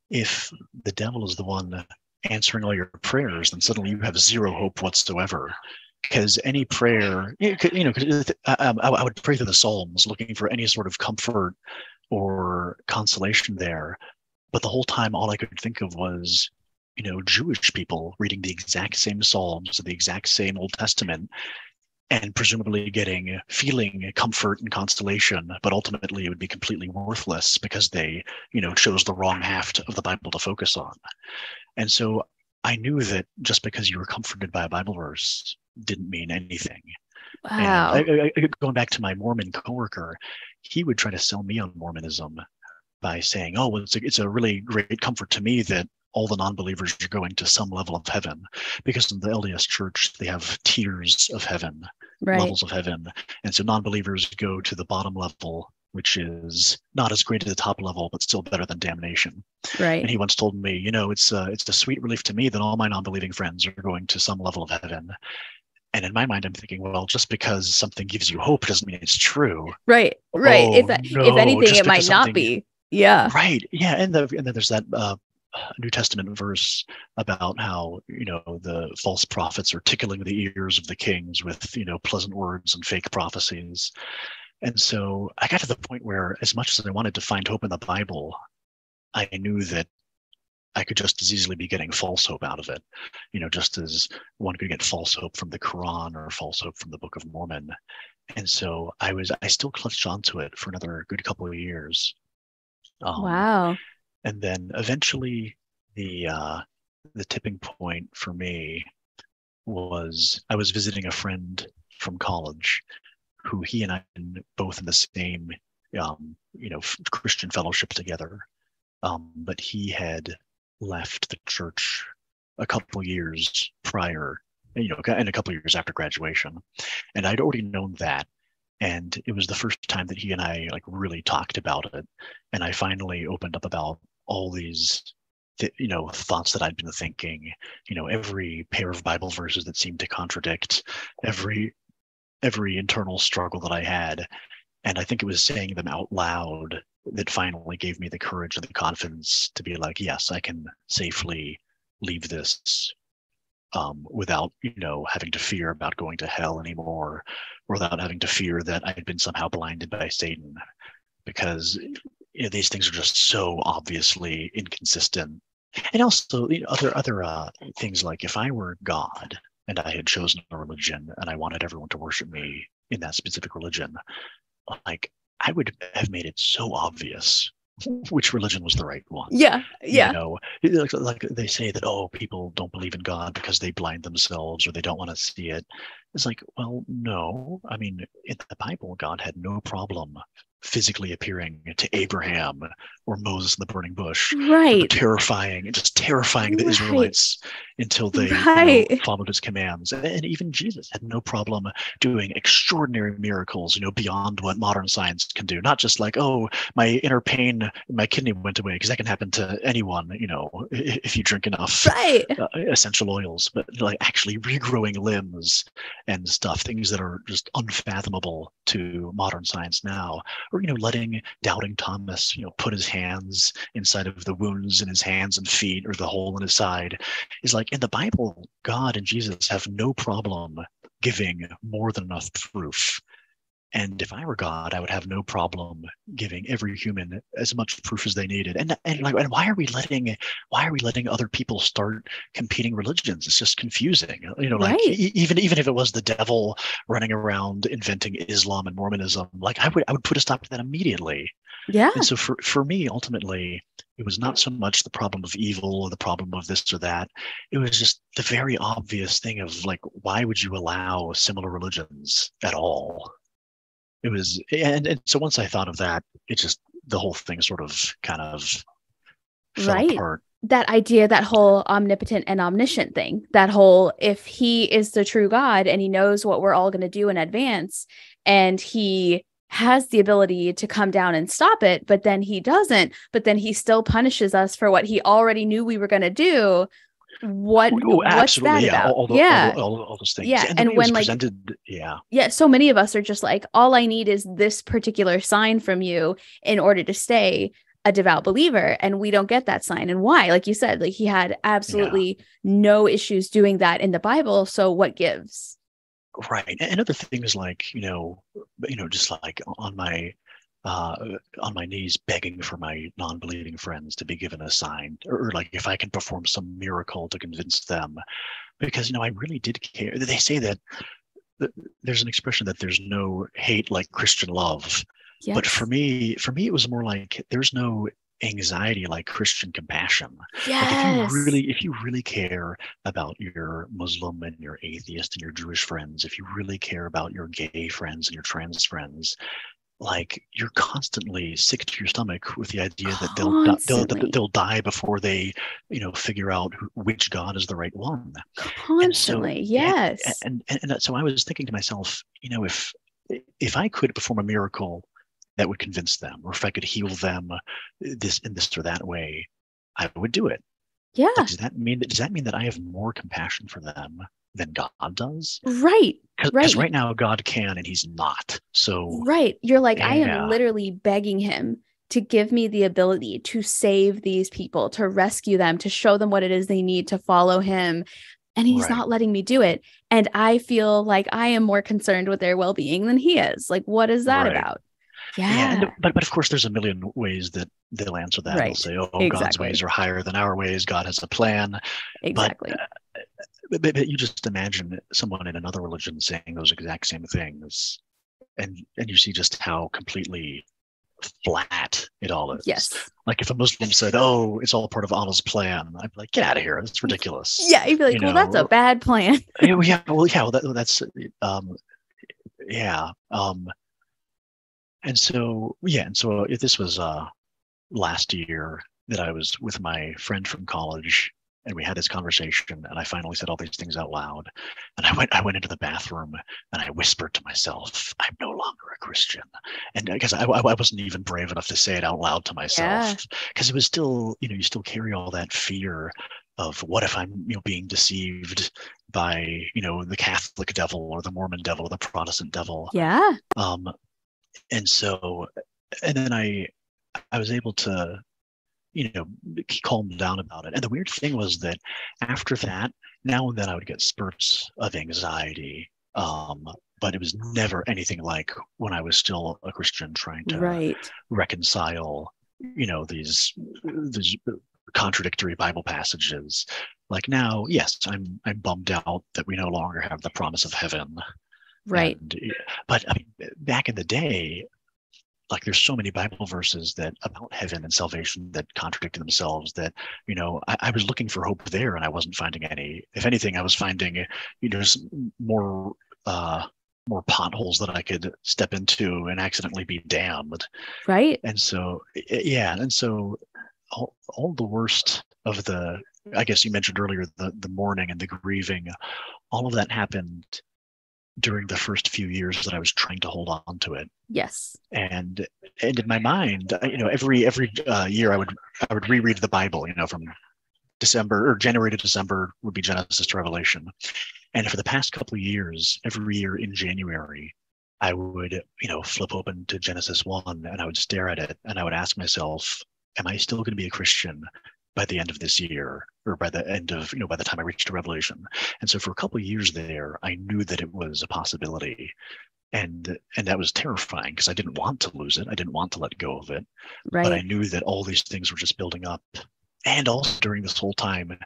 if the devil is the one answering all your prayers, then suddenly you have zero hope whatsoever. Because any prayer, I would pray through the Psalms looking for any sort of comfort or consolation there. But the whole time, all I could think of was, Jewish people reading the exact same Psalms, the exact same Old Testament, and presumably feeling comfort and consolation, but ultimately it would be completely worthless because they, chose the wrong half of the Bible to focus on. And so I knew that just because you were comforted by a Bible verse didn't mean anything. Wow. And going back to my Mormon coworker, he would try to sell me on Mormonism by saying, "Oh, well, it's a really great comfort to me that all the non-believers are going to some level of heaven, because in the LDS Church they have tiers of heaven, levels of heaven, and so non-believers go to the bottom level, which is not as great as the top level, but still better than damnation." Right. And he once told me, it's a sweet relief to me that all my non-believing friends are going to some level of heaven. And in my mind, I'm thinking, well, just because something gives you hope doesn't mean it's true. Right. Right. Oh, if anything, it might not be. Yeah. Right. Yeah. And then there's that New Testament verse about how, the false prophets are tickling the ears of the kings with, pleasant words and fake prophecies. And so I got to the point where, as much as I wanted to find hope in the Bible, I knew that I could just as easily be getting false hope out of it, just as one could get false hope from the Quran or false hope from the Book of Mormon. And so I still clutched onto it for another good couple of years. Wow. And then eventually the tipping point for me was I was visiting a friend from college who he and I had both in the same, Christian fellowship together. But he had left the church a couple years prior, and a couple years after graduation. And I'd already known that. And it was the first time that he and I really talked about it. And I finally opened up about all these, thoughts that I'd been thinking, every pair of Bible verses that seemed to contradict every internal struggle that I had. And I think it was saying them out loud that finally gave me the courage and the confidence to be like, yes, I can safely leave this without, having to fear about going to hell anymore, or without having to fear that I'd been somehow blinded by Satan, because these things are just so obviously inconsistent. And also, other things like, if I were God and I had chosen a religion and I wanted everyone to worship me in that specific religion, I would have made it so obvious which religion was the right one. Yeah. Like they say that, people don't believe in God because they blind themselves or they don't want to see it. It's like, well, no. I mean, in the Bible, God had no problem physically appearing to Abraham or Moses in the burning bush. Right. Terrifying the Israelites until they followed his commands. And even Jesus had no problem doing extraordinary miracles, beyond what modern science can do. Not just like, my inner pain in my kidney went away, because that can happen to anyone, if you drink enough essential oils, but actually regrowing limbs and stuff, things that are just unfathomable to modern science now. Or, letting doubting Thomas, put his hands inside of the wounds in his hands and feet, or the hole in his side, is like, in the Bible, God and Jesus have no problem giving more than enough proof And if I were God, I would have no problem giving every human as much proof as they needed. And why are we letting other people start competing religions? It's just confusing. Like even if it was the devil running around inventing Islam and Mormonism, like I would put a stop to that immediately. Yeah. And so for me, ultimately, it was not so much the problem of evil or the problem of this or that. It was just the very obvious thing of like, why would you allow similar religions at all? It was, and so once I thought of that, it just, the whole thing sort of kind of fell apart. That idea, that whole omnipotent and omniscient thing, that whole, if he is the true God and he knows what we're all going to do in advance, and he has the ability to come down and stop it, but then he doesn't, but then he still punishes us for what he already knew we were going to do. What's that about? All those things. Yeah. And when presented, so many of us are just like, all I need is this particular sign from you in order to stay a devout believer. And we don't get that sign. And why? Like you said, like he had absolutely no issues doing that in the Bible. So what gives? Right. And other things like, just like on my knees begging for my non-believing friends to be given a sign, or like if I can perform some miracle to convince them, because I really did care. They say that there's an expression that there's no hate like Christian love. Yes. But for me it was more like there's no anxiety like Christian compassion. Yes. Like if you really care about your Muslim and your atheist and your Jewish friends, if you really care about your gay friends and your trans friends, like you're constantly sick to your stomach with the idea that they'll die before they, figure out which God is the right one. Constantly, and so, yes. And so I was thinking to myself, if I could perform a miracle that would convince them, or if I could heal them this or that way, I would do it. Yeah. Like, does that mean that I have more compassion for them than God does? Right. Because right now God can and he's not. So you're like, I am literally begging him to give me the ability to save these people, to rescue them, to show them what it is they need to follow him. And he's not letting me do it. And I feel like I am more concerned with their well-being than he is. Like, what is that about? But of course there's a million ways that they'll answer that. They'll say, God's ways are higher than our ways. God has a plan. Exactly. But you just imagine someone in another religion saying those exact same things, and you see just how completely flat it all is. Yes. Like if a Muslim said, it's all part of Allah's plan, I'd be like, get out of here. It's ridiculous. Yeah. You'd be like, well, that's a bad plan. And so this was last year that I was with my friend from college, and we had this conversation, and I finally said all these things out loud. And I went into the bathroom and I whispered to myself, I'm no longer a Christian. And because I wasn't even brave enough to say it out loud to myself, because it was still, you still carry all that fear of what if I'm, being deceived by, the Catholic devil or the Mormon devil or the Protestant devil. Yeah. And so, and then I was able to, calm down about it. And the weird thing was that after that, now and then I would get spurts of anxiety, but it was never anything like when I was still a Christian trying to reconcile, these contradictory Bible passages. Like now, yes, I'm bummed out that we no longer have the promise of heaven. Right. But I mean, back in the day, like there's so many Bible verses that about heaven and salvation that contradicted themselves that, I was looking for hope there and I wasn't finding any. If anything, I was finding, more potholes that I could step into and accidentally be damned. Right. And so, all the worst of the, I guess you mentioned earlier, the mourning and the grieving, all of that happened during the first few years that I was trying to hold on to it. Yes. And in my mind, every year I would reread the Bible, from December or January to December would be Genesis to Revelation. And for the past couple of years, every year in January, I would, flip open to Genesis 1 and I would stare at it and I would ask myself, am I still going to be a Christian by the end of this year, or by the end of, by the time I reached to Revelation? And so for a couple of years there, I knew that it was a possibility. And that was terrifying because I didn't want to lose it. I didn't want to let go of it. Right. But I knew that all these things were just building up. And also during this whole time,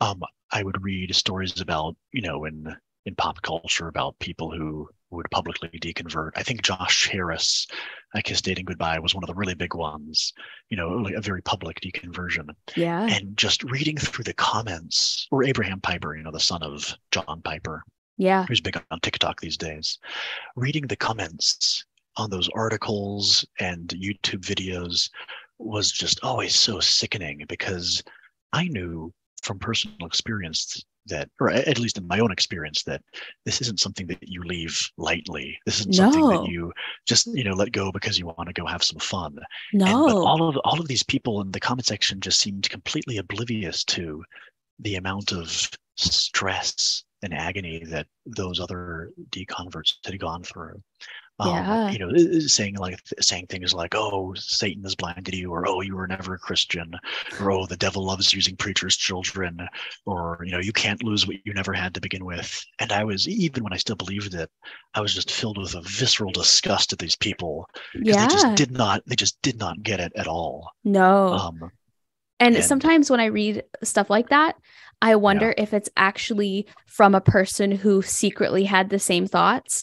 I would read stories about, in pop culture about people who would publicly deconvert. I think Josh Harris, I Kiss Dating Goodbye, was one of the really big ones, like a very public deconversion. Yeah. And just reading through the comments, or Abraham Piper, the son of John Piper, yeah, who's big on TikTok these days, reading the comments on those articles and YouTube videos was just always so sickening, because I knew from personal experience that, or at least in my own experience, that this isn't something that you leave lightly. This isn't something that you just, let go because you want to go have some fun. No. But all of these people in the comment section just seemed completely oblivious to the amount of stress and agony that those other deconverts had gone through. Saying things like, "Oh, Satan has blinded you," or "Oh, you were never a Christian," or "Oh, the devil loves using preachers' children," or "You can't lose what you never had to begin with." And I was, even when I still believed it, I was just filled with a visceral disgust at these people, because they just did not get it at all. No. And sometimes when I read stuff like that, I wonder if it's actually from a person who secretly had the same thoughts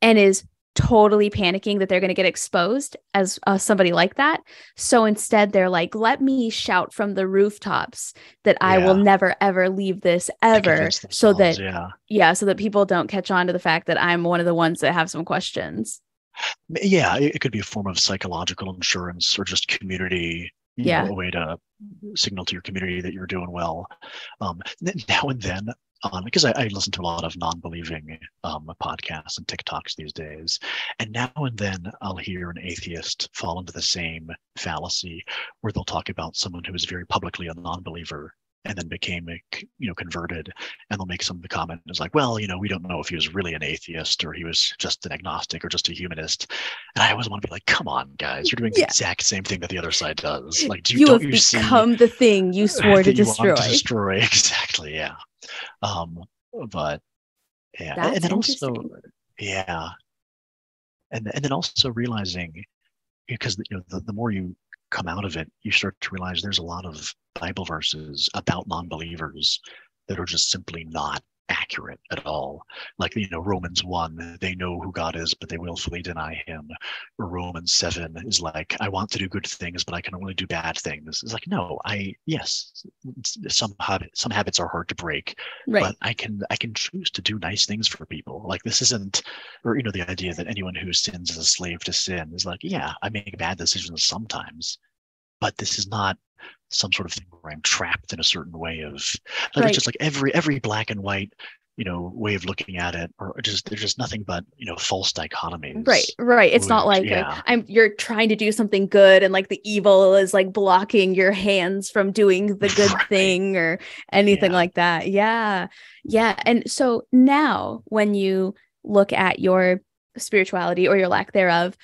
and is totally panicking that they're going to get exposed as somebody like that. So instead they're like, let me shout from the rooftops that I will never, ever leave this ever, so that people don't catch on to the fact that I'm one of the ones that have some questions. Yeah, it could be a form of psychological insurance, or just community, a way to signal to your community that you're doing well. Now and then, because I listen to a lot of non-believing podcasts and TikToks these days, and now and then I'll hear an atheist fall into the same fallacy, where they'll talk about someone who is very publicly a non-believer and then became converted, and they'll make some comment is like, well, we don't know if he was really an atheist, or he was just an agnostic, or just a humanist. And I always want to be like, come on, guys, you're doing the exact same thing that the other side does. Like, you have become the thing you swore to destroy. Exactly. Yeah. But yeah, that's and then also, and then also realizing, because the more you come out of it, you start to realize there's a lot of Bible verses about non-believers that are just simply not accurate at all. Like, Romans 1, they know who God is, but they willfully deny him. Or Romans 7 is like, I want to do good things, but I can only do bad things. It's like, no, some habits are hard to break, but I can choose to do nice things for people. Like, this isn't, or, the idea that anyone who sins is a slave to sin is like, yeah, I make bad decisions sometimes, but this is not some sort of thing where I'm trapped in a certain way of, like, it's just like every black and white, way of looking at it, or there's just nothing but, false dichotomies. Right. It's not like you're trying to do something good and like the evil is like blocking your hands from doing the good thing or anything like that. Yeah. And so now when you look at your spirituality, or your lack thereof,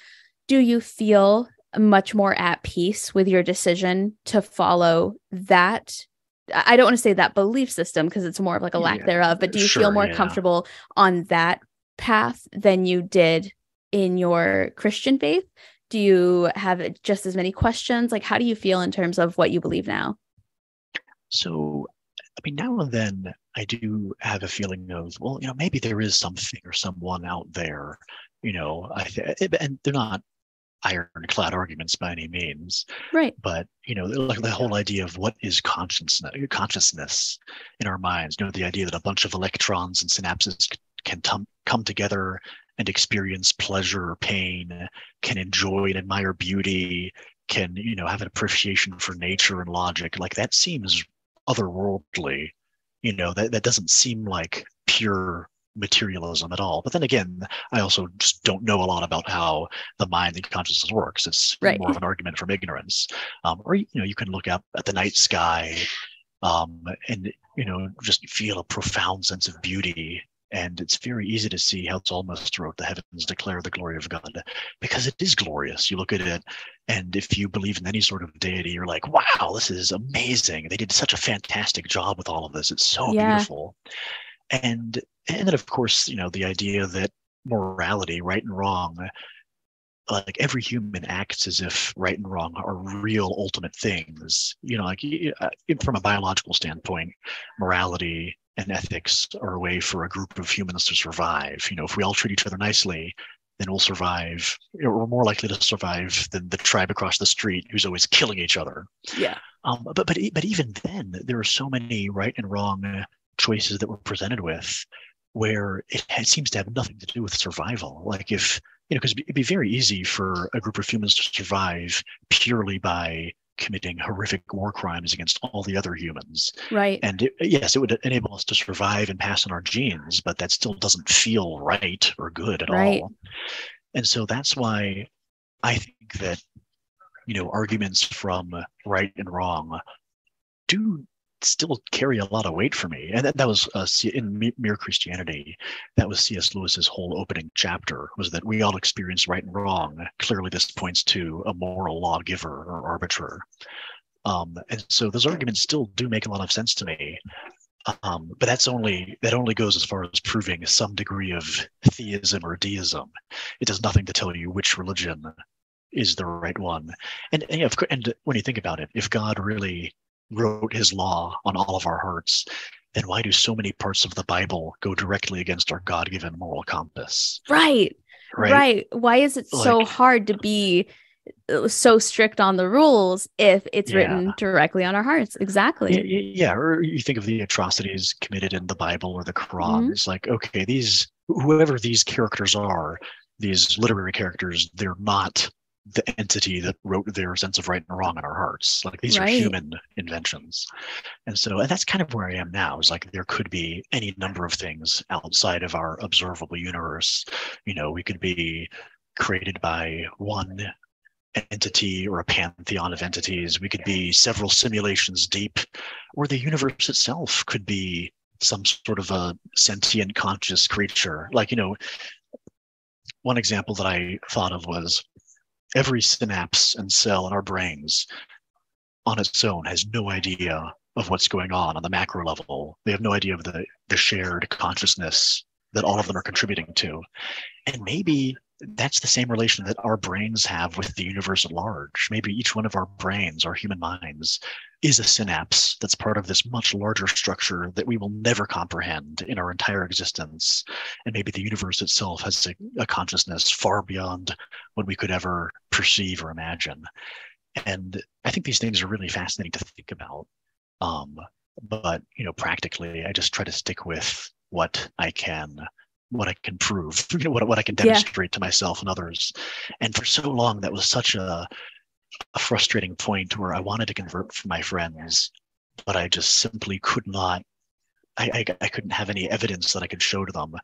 do you feel much more at peace with your decision to follow that? I don't want to say that belief system, because it's more of like a lack thereof, but do you feel more comfortable on that path than you did in your Christian faith? Do you have just as many questions? Like, how do you feel in terms of what you believe now? So, I mean, now and then I do have a feeling of, well, maybe there is something or someone out there, and they're not ironclad arguments by any means, but like the whole idea of what is consciousness in our minds, the idea that a bunch of electrons and synapses can come together and experience pleasure or pain, can enjoy and admire beauty, can have an appreciation for nature and logic. Like, that seems otherworldly. That doesn't seem like pure materialism at all. But then again, I also just don't know a lot about how the mind and consciousness works. It's more of an argument from ignorance. Or you can look up at the night sky, and just feel a profound sense of beauty. And it's very easy to see how it's almost throughout the heavens declare the glory of God, because it is glorious. You look at it, and if you believe in any sort of deity, you're like, wow, this is amazing. They did such a fantastic job with all of this. It's so beautiful. And then, of course, the idea that morality, right and wrong, like every human acts as if right and wrong are real ultimate things. Like from a biological standpoint, morality and ethics are a way for a group of humans to survive. If we all treat each other nicely, then we'll survive. We're more likely to survive than the tribe across the street who's always killing each other. Yeah. But even then, there are so many right and wrong choices that we're presented with where it seems to have nothing to do with survival. Like if, because it'd be very easy for a group of humans to survive purely by committing horrific war crimes against all the other humans. Right. And yes, it would enable us to survive and pass on our genes, but that still doesn't feel right or good at all. And so that's why I think that, arguments from right and wrong do still carry a lot of weight for me. And that was in Mere Christianity, that was C.S. Lewis's whole opening chapter, was that we all experience right and wrong. Clearly this points to a moral lawgiver or arbiter. And so those arguments still do make a lot of sense to me. But that only goes as far as proving some degree of theism or deism. It does nothing to tell you which religion is the right one. And when you think about it, if God really wrote his law on all of our hearts, then why do so many parts of the Bible go directly against our God-given moral compass? Right. Why is it so hard to be so strict on the rules if it's written directly on our hearts? Exactly. Yeah. Or you think of the atrocities committed in the Bible or the Quran. It's like, okay, whoever these characters are, these literary characters, they're not the entity that wrote their sense of right and wrong in our hearts. Like these are human inventions. And that's kind of where I am now, is like there could be any number of things outside of our observable universe. We could be created by one entity or a pantheon of entities. We could be several simulations deep, or the universe itself could be some sort of a sentient conscious creature. Like, one example that I thought of was every synapse and cell in our brains on its own has no idea of what's going on the macro level. They have no idea of the shared consciousness that all of them are contributing to. And maybe that's the same relation that our brains have with the universe at large. Maybe each one of our brains, our human minds, is a synapse that's part of this much larger structure that we will never comprehend in our entire existence. And maybe the universe itself has a consciousness far beyond what we could ever perceive or imagine. And I think these things are really fascinating to think about. But practically, I just try to stick with what I can prove, what I can demonstrate to myself and others. And for so long, that was such a frustrating point where I wanted to convert from my friends, but I just simply could not. I couldn't have any evidence that I could show to them.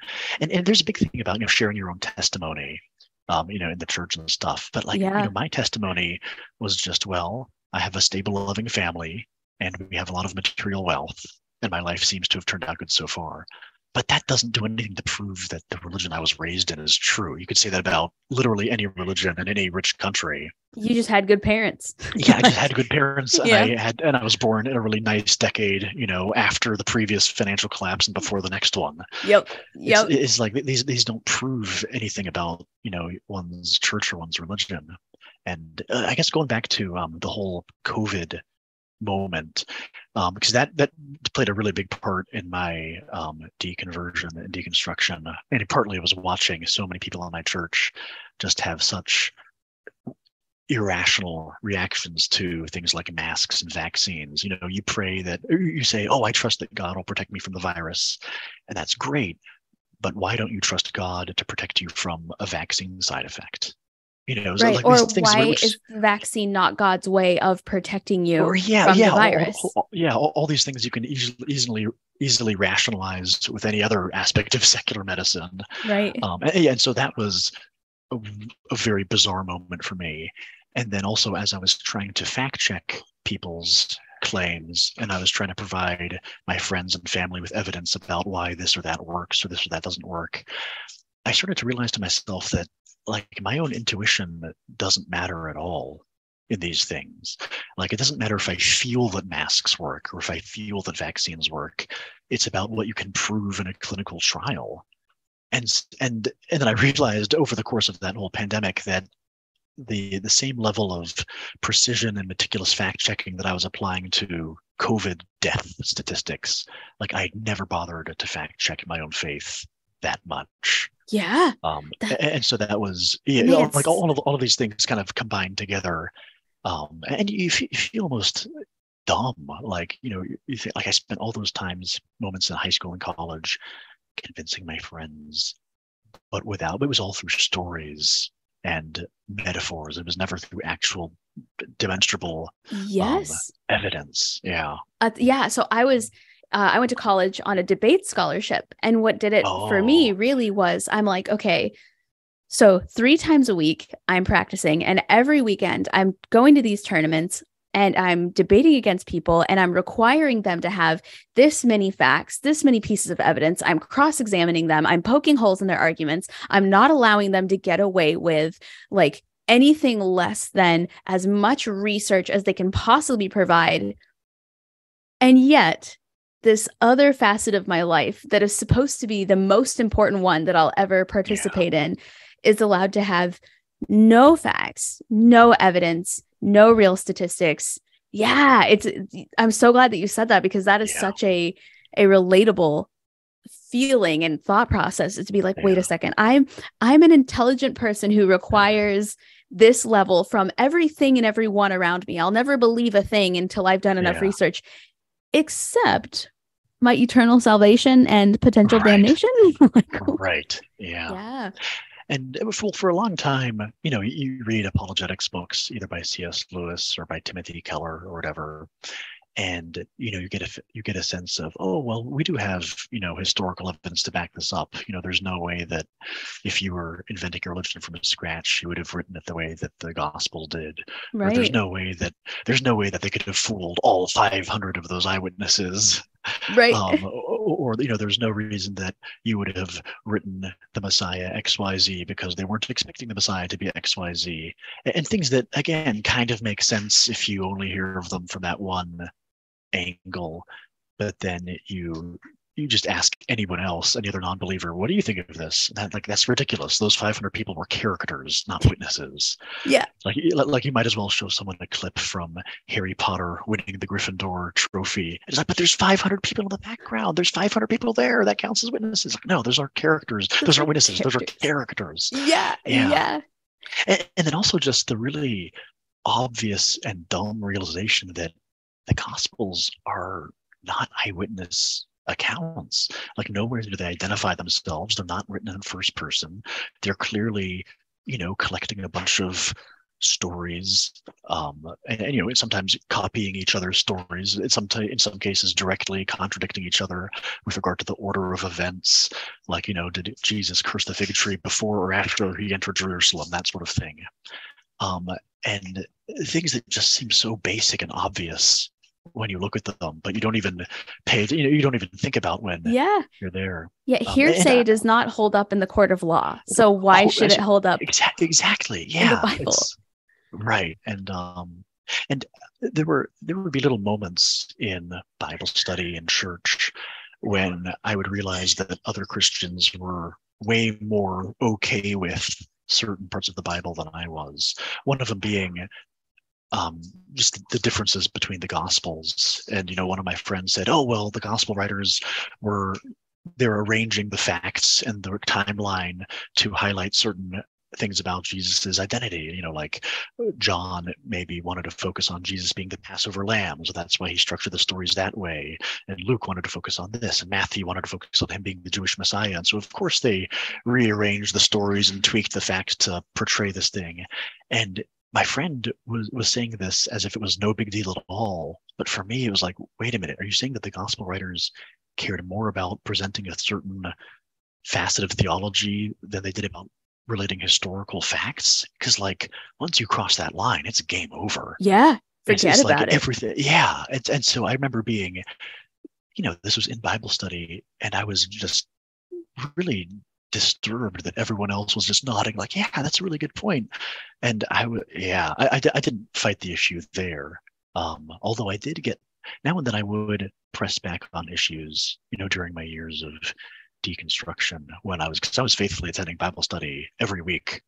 And there's a big thing about sharing your own testimony, in the church and stuff. But my testimony was just, well, I have a stable, loving family, and we have a lot of material wealth, and my life seems to have turned out good so far. But that doesn't do anything to prove that the religion I was raised in is true. You could say that about literally any religion in any rich country. You just had good parents. Yeah, I just had good parents. And I was born in a really nice decade, after the previous financial collapse and before the next one. Yep. It's like these don't prove anything about, one's church or one's religion. And I guess going back to the whole COVID moment, because that played a really big part in my deconversion and deconstruction. And partly I was watching so many people in my church just have such irrational reactions to things like masks and vaccines. You pray that, you say, oh, I trust that God will protect me from the virus, and that's great, but why don't you trust God to protect you from a vaccine side effect? Right. Or why is the vaccine not God's way of protecting you from the virus? All these things you can easily rationalize with any other aspect of secular medicine. Right. And so that was a very bizarre moment for me. And then also, as I was trying to fact check people's claims, and I was trying to provide my friends and family with evidence about why this or that works or this or that doesn't work, I started to realize to myself that my own intuition doesn't matter at all in these things. It doesn't matter if I feel that masks work or if I feel that vaccines work. It's about what you can prove in a clinical trial. and then I realized over the course of that whole pandemic that the same level of precision and meticulous fact checking that I was applying to COVID death statistics, like I never bothered to fact check my own faith that much. Yeah. And so that was like all of these things kind of combined together. And you feel almost dumb, like you think, like I spent all those moments in high school and college convincing my friends, but it was all through stories and metaphors. It was never through actual demonstrable evidence. Yeah. So I went to college on a debate scholarship, and what did it for me really was, I'm like, okay, so 3 times a week I'm practicing, and every weekend I'm going to these tournaments and I'm debating against people, and I'm requiring them to have this many facts, this many pieces of evidence. I'm cross-examining them. I'm poking holes in their arguments. I'm not allowing them to get away with like anything less than as much research as they can possibly provide. And yet, this other facet of my life that is supposed to be the most important one that I'll ever participate in is allowed to have no facts, no evidence, no real statistics. Yeah, I'm so glad that you said that, because that is such a relatable feeling and thought process, is to be like, wait a second, I'm an intelligent person who requires this level from everything and everyone around me. I'll never believe a thing until I've done enough research, except my eternal salvation and potential damnation. Right. Yeah. And for a long time, you read apologetics books, either by C.S. Lewis or by Timothy Keller or whatever, and you get a sense of, oh well, we do have historical evidence to back this up. There's no way that if you were inventing a religion from scratch, you would have written it the way that the gospel did. Right. Or there's no way that they could have fooled all 500 of those eyewitnesses. Right. Or there's no reason that you would have written the Messiah XYZ because they weren't expecting the Messiah to be XYZ, and things that again kind of make sense if you only hear of them from that one angle. But then you just ask anyone else, any other non-believer, what do you think of this? That's ridiculous. Those 500 people were characters, not witnesses. Yeah. Like you might as well show someone a clip from Harry Potter winning the Gryffindor trophy. It's like, but there's 500 people in the background. There's 500 people there. That counts as witnesses. Like, no, those are characters. Those aren't witnesses. Those are characters. Yeah. And then also just the really obvious and dumb realization that the Gospels are not eyewitness accounts. Like nowhere do they identify themselves. They're not written in first person. They're clearly, collecting a bunch of stories, and sometimes copying each other's stories. In some cases, directly contradicting each other with regard to the order of events. Like, did Jesus curse the fig tree before or after he entered Jerusalem? That sort of thing. And things that just seem so basic and obvious when you look at them, but you don't even you don't even think about when you're there. Yeah, hearsay does not hold up in the court of law. So why should it hold up? Exactly. Yeah. In the Bible. Right. And there would be little moments in Bible study and church when I would realize that other Christians were way more okay with certain parts of the Bible than I was. One of them being just the differences between the Gospels. And, one of my friends said, oh, well, the Gospel writers they're arranging the facts and the timeline to highlight certain things about Jesus's identity. Like John maybe wanted to focus on Jesus being the Passover lamb, so that's why he structured the stories that way. And Luke wanted to focus on this, and Matthew wanted to focus on him being the Jewish Messiah. And so, of course, they rearranged the stories and tweaked the facts to portray this thing. And my friend was saying this as if it was no big deal at all. But for me, it was like, wait a minute, are you saying that the gospel writers cared more about presenting a certain facet of theology than they did about relating historical facts? Because once you cross that line, it's game over. Yeah, forget about it. Everything. Yeah. And so I remember being, this was in Bible study, and I was just really disturbed that everyone else was just nodding like, yeah, that's a really good point. And I didn't fight the issue there. Although I did get, now and then I would press back on issues, during my years of deconstruction because I was faithfully attending Bible study every week.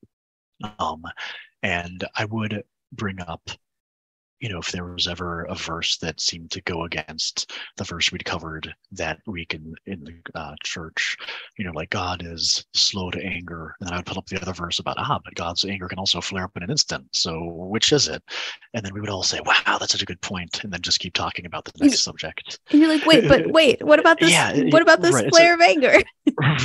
And I would bring up, if there was ever a verse that seemed to go against the verse we'd covered that week in the church, like God is slow to anger. And then I would put up the other verse about, but God's anger can also flare up in an instant. So which is it? And then we would all say, wow, that's such a good point. And then just keep talking about the next subject. And you're like, wait, what about this? What about this flare of anger?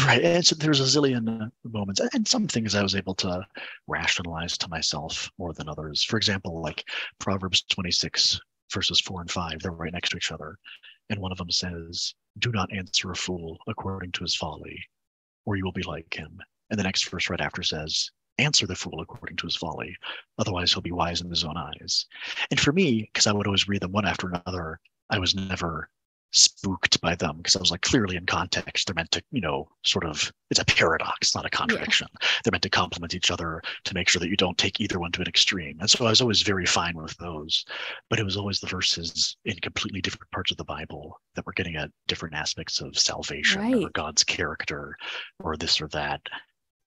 Right. And so there's a zillion moments, and some things I was able to rationalize to myself more than others. For example, like Proverbs 26, verses 4 and 5, they're right next to each other. And one of them says, do not answer a fool according to his folly, or you will be like him. And the next verse right after says, answer the fool according to his folly, otherwise he'll be wise in his own eyes. And for me, because I would always read them one after another, I was never spooked by them, because I was like, clearly in context, they're meant to, sort of, it's a paradox, not a contradiction. Yeah. They're meant to complement each other to make sure that you don't take either one to an extreme. And so I was always very fine with those, but it was always the verses in completely different parts of the Bible that were getting at different aspects of salvation or God's character or this or that,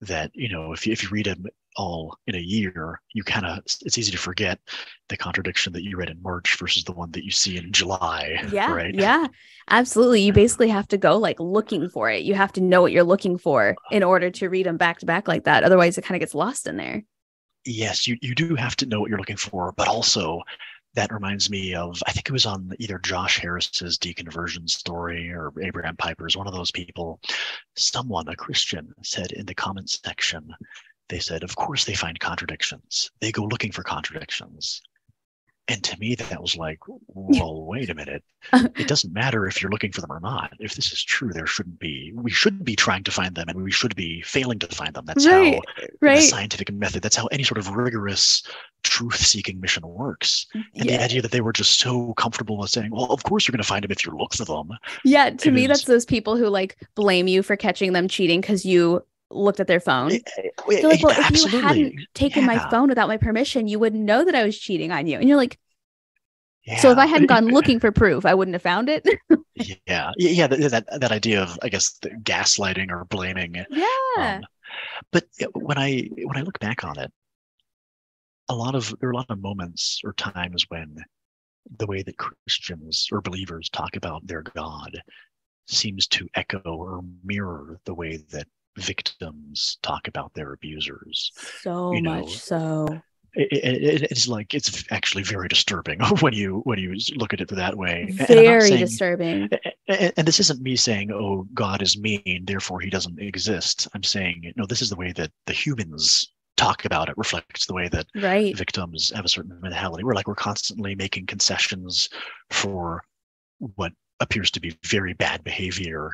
if you read them all in a year, it's easy to forget the contradiction that you read in March versus the one that you see in July. Yeah. Right? Yeah, absolutely. You basically have to go looking for it. You have to know what you're looking for in order to read them back to back like that. Otherwise it kind of gets lost in there. Yes, you do have to know what you're looking for, but also that reminds me of, I think it was on either Josh Harris's deconversion story or Abraham Piper's, one of those people. Someone, a Christian, said in the comments section, they said, of course they find contradictions. They go looking for contradictions. And to me, that was like, well, wait a minute. It doesn't matter if you're looking for them or not. If this is true, we should be trying to find them, and we should be failing to find them. That's how the scientific method, that's how any sort of rigorous truth-seeking mission works. And the idea that they were just so comfortable with saying, well, of course you're going to find them if you look for them. Yeah, to me, that's those people who blame you for catching them cheating because you looked at their phone. They're like, well, if you hadn't taken my phone without my permission, you wouldn't know that I was cheating on you. And you're like, so if I hadn't gone looking for proof, I wouldn't have found it. Yeah. That idea of, I guess, the gaslighting or blaming. Yeah. But when I look back on it, there are a lot of moments or times when the way that Christians or believers talk about their God seems to echo or mirror the way that victims talk about their abusers. So much so. It's actually very disturbing when you look at it that way. Very disturbing. And this isn't me saying, oh, God is mean, therefore he doesn't exist. I'm saying, no, this is the way that the humans talk about it reflects the way that victims have a certain mentality. We're constantly making concessions for what appears to be very bad behavior,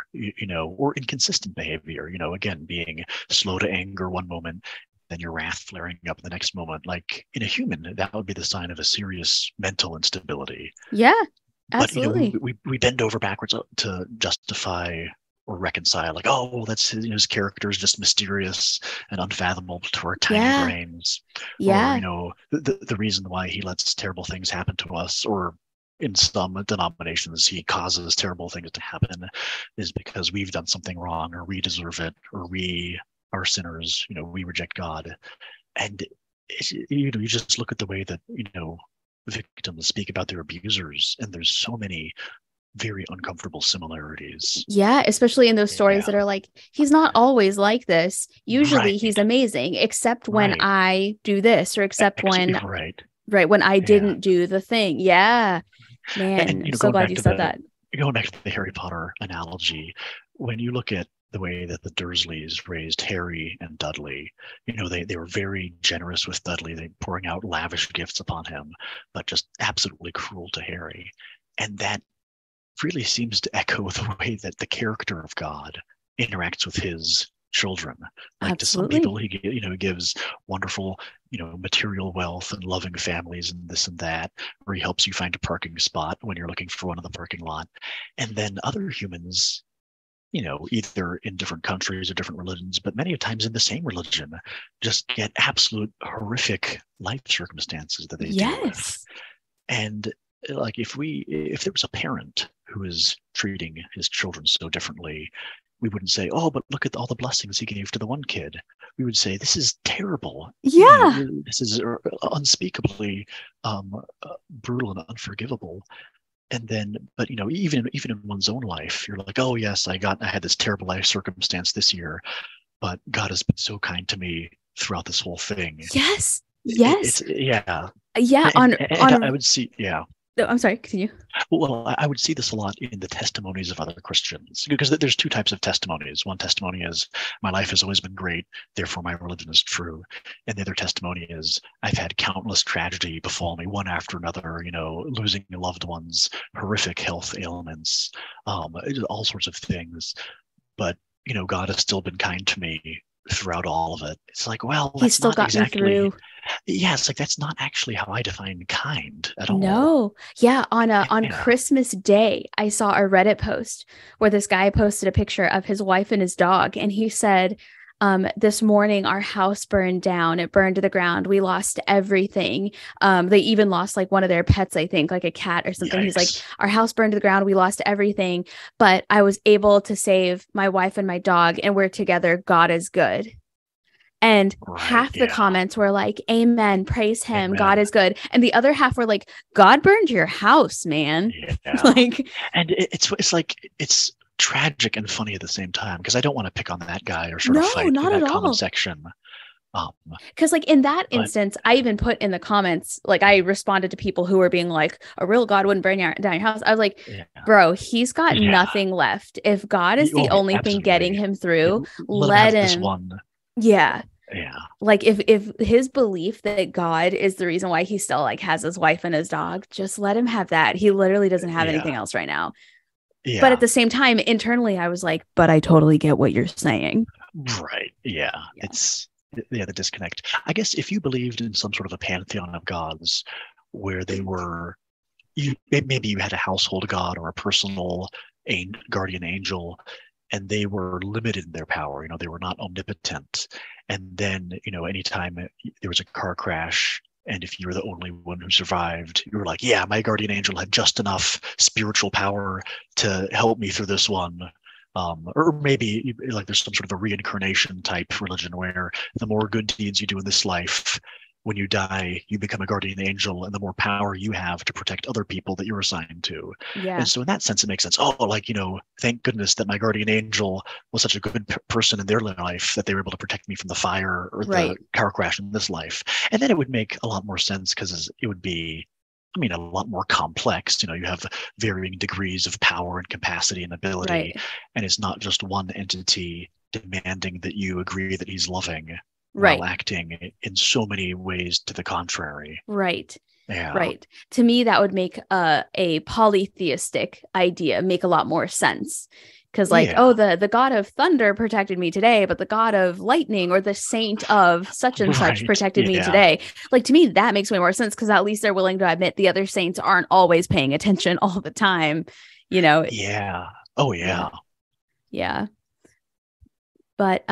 or inconsistent behavior, again, being slow to anger one moment, then your wrath flaring up the next moment. Like in a human, that would be the sign of a serious mental instability. Yeah, absolutely. But, we bend over backwards to justify or reconcile, that's his character is just mysterious and unfathomable to our tiny brains. Yeah. Or, the reason why he lets terrible things happen to us, or in some denominations, he causes terrible things to happen, is because we've done something wrong, or we deserve it, or we are sinners, we reject God. And, you just look at the way that, victims speak about their abusers, and there's so many very uncomfortable similarities. Yeah, especially in those stories that are like, he's not always like this. Usually he's amazing, except when I do this, or except when when I didn't do the thing. Yeah. Man, I'm so glad you said that. Going back to the Harry Potter analogy, when you look at the way that the Dursleys raised Harry and Dudley, they were very generous with Dudley, they pouring out lavish gifts upon him, but just absolutely cruel to Harry. And that really seems to echo the way that the character of God interacts with his children. Like Absolutely. To some people, he gives wonderful, material wealth and loving families and this and that, or he helps you find a parking spot when you're looking for one in the parking lot. And then other humans, either in different countries or different religions, but many times in the same religion, just get absolute horrific life circumstances that they deal with. And if there was a parent who is treating his children so differently, we wouldn't say, oh, but look at all the blessings he gave to the one kid. We would say, this is terrible. Yeah. This is unspeakably brutal and unforgivable. And then, but even in one's own life, you're like, oh yes, I had this terrible life circumstance this year, but God has been so kind to me throughout this whole thing. Yes. Yeah. And I would see, yeah. No, I'm sorry, continue. Well, I would see this a lot in the testimonies of other Christians, because there's two types of testimonies. One testimony is, my life has always been great, therefore my religion is true. And the other testimony is, I've had countless tragedy befall me, one after another, losing loved ones, horrific health ailments, all sorts of things. But, God has still been kind to me throughout all of it. It's like, well, he's still got me through. Yeah, it's like, that's not actually how I define kind at all. No. Yeah. On Christmas Day, I saw a Reddit post where this guy posted a picture of his wife and his dog. And he said, this morning, our house burned down. It burned to the ground. We lost everything. They even lost like one of their pets, I think, like a cat or something. Yikes. He's like, our house burned to the ground. We lost everything, but I was able to save my wife and my dog, and we're together. God is good. And half the comments were like, amen, praise him, amen. God is good. And the other half were like, God burned your house, man. Yeah. And it's tragic and funny at the same time, because I don't want to pick on that guy or sort of fight in that comment section. Because like in that instance, I even put in the comments, like I responded to people who were being like, a real God wouldn't burn down your house. I was like, bro, he's got nothing left. If God is the only thing getting him through, let him. Yeah. Like if his belief that God is the reason why he still like has his wife and his dog, just let him have that. He literally doesn't have anything else right now. Yeah. But at the same time, internally, I was like, but I totally get what you're saying. Right. Yeah. It's the disconnect. I guess if you believed in some sort of a pantheon of gods where they were, maybe you had a household god or a personal guardian angel, and they were limited in their power, they were not omnipotent. And then, anytime there was a car crash, and if you were the only one who survived, you were like, yeah, my guardian angel had just enough spiritual power to help me through this one. Or maybe like there's some sort of a reincarnation type religion where the more good deeds you do in this life, when you die, you become a guardian angel, and the more power you have to protect other people that you're assigned to. Yeah. And so in that sense, it makes sense. Oh, like, thank goodness that my guardian angel was such a good person in their life that they were able to protect me from the fire or the car crash in this life. And then it would make a lot more sense, because it would be, a lot more complex. You have varying degrees of power and capacity and ability. And it's not just one entity demanding that you agree that he's loving. While acting in so many ways to the contrary. Right. Yeah. Right. To me, that would make a polytheistic idea make a lot more sense. Because the god of thunder protected me today, but the god of lightning or the saint of such and such protected me today. Like, to me, that makes way more sense, because at least they're willing to admit the other saints aren't always paying attention all the time. Yeah. Oh, yeah. Yeah. But